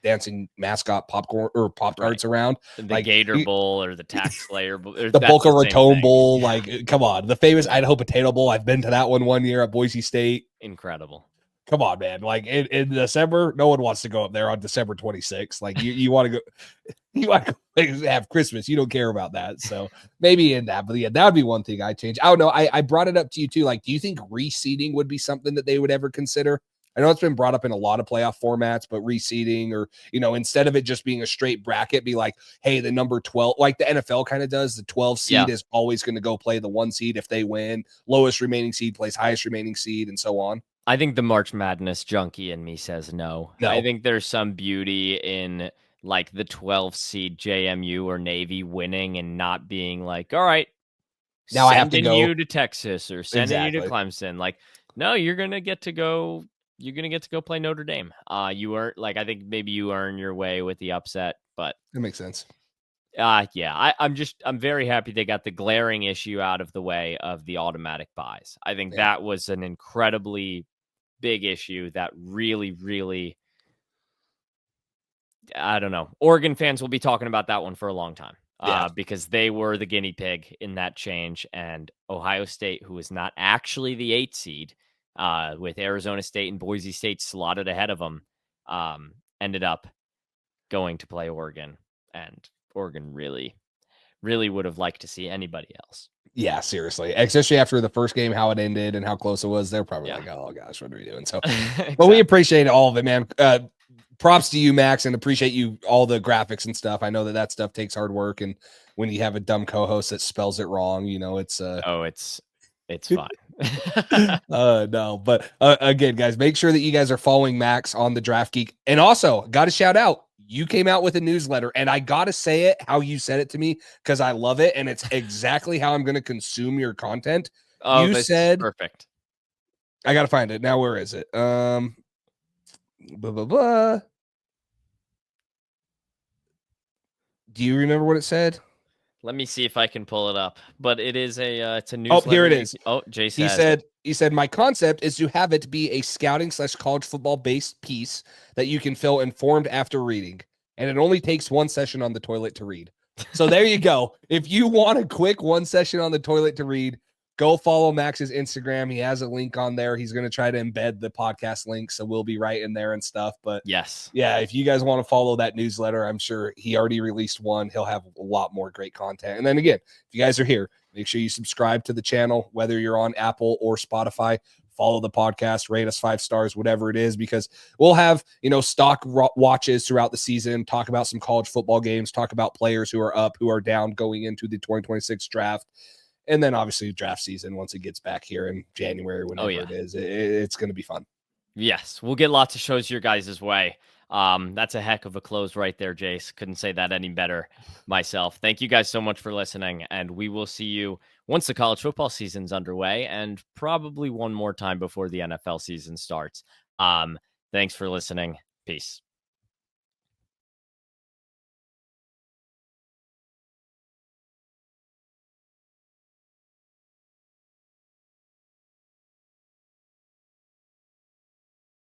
dancing mascot popcorn or Pop-Tarts around. The like Gator Bowl or the Tax Slayer Bowl. The Boca Raton Bowl. Yeah. Like, come on. The famous Idaho Potato Bowl. I've been to that one year at Boise State. Incredible. Come on, man. Like in December, no one wants to go up there on December 26th. Like you want to go, you want to have Christmas. You don't care about that. So maybe in that, but yeah, that would be one thing I change. I don't know. I brought it up to you too. Like, do you think reseeding would be something that they would ever consider? I know it's been brought up in a lot of playoff formats, but reseeding, or, instead of it just being a straight bracket, be like, hey, the number 12, like the NFL kind of does, the 12 seed is always going to go play the 1 seed if they win. Lowest remaining seed plays highest remaining seed, and so on. I think the March Madness junkie in me says no. I think there's some beauty in like the 12 seed JMU or Navy winning and not being like, all right, now I have to go you to Texas or sending you to Clemson. Like, no, you're gonna get to go. You're gonna get to go play Notre Dame. You earn, like, I think maybe you earn your way with the upset, but that makes sense. Yeah, I'm very happy they got the glaring issue out of the way of the automatic buys. I think that was an incredibly big issue that really, really, I don't know. Oregon fans will be talking about that one for a long time because they were the guinea pig in that change. And Ohio State, who is not actually the 8 seed, with Arizona State and Boise State slotted ahead of them, ended up going to play Oregon. And Oregon really, really would have liked to see anybody else. Yeah, seriously. Especially after the first game, how it ended and how close it was. They're probably like, oh gosh, what are we doing? So, exactly. But we appreciate all of it, man. Props to you, Max, and appreciate you, all the graphics and stuff. I know that stuff takes hard work. And when you have a dumb co-host that spells it wrong, it's it's fine. No, but again, guys, make sure that you guys are following Max on the Draft Geek. And also, got to shout out, you came out with a newsletter, and I got to say it how you said it to me, because I love it, and it's exactly how I'm going to consume your content. Oh, you said perfect. I got to find it now. Where is it? Blah, blah, blah. Do you remember what it said? Let me see if I can pull it up. But it is it's a newsletter. Oh, here it is. Oh, Jace he said, my concept is to have it be a scouting/college football based piece that you can feel informed after reading. And it only takes 1 session on the toilet to read. So there you go. If you want a quick 1 session on the toilet to read, go follow Max's Instagram. He has a link on there. He's going to try to embed the podcast link, so we'll be right in there and stuff. But yes, yeah, if you guys want to follow that newsletter, I'm sure he already released one. He'll have a lot more great content. And then again, if you guys are here, make sure you subscribe to the channel, whether you're on Apple or Spotify. Follow the podcast, rate us 5 stars, whatever it is, because we'll have, stock watches throughout the season, talk about some college football games, talk about players who are up, who are down going into the 2026 draft. And then obviously draft season, once it gets back here in January, whenever it is, it's going to be fun. Yes, we'll get lots of shows your guys' way. That's a heck of a close right there, Jace. Couldn't say that any better myself. Thank you guys so much for listening, and we will see you once the college football season's underway, and probably one more time before the NFL season starts. Thanks for listening. Peace.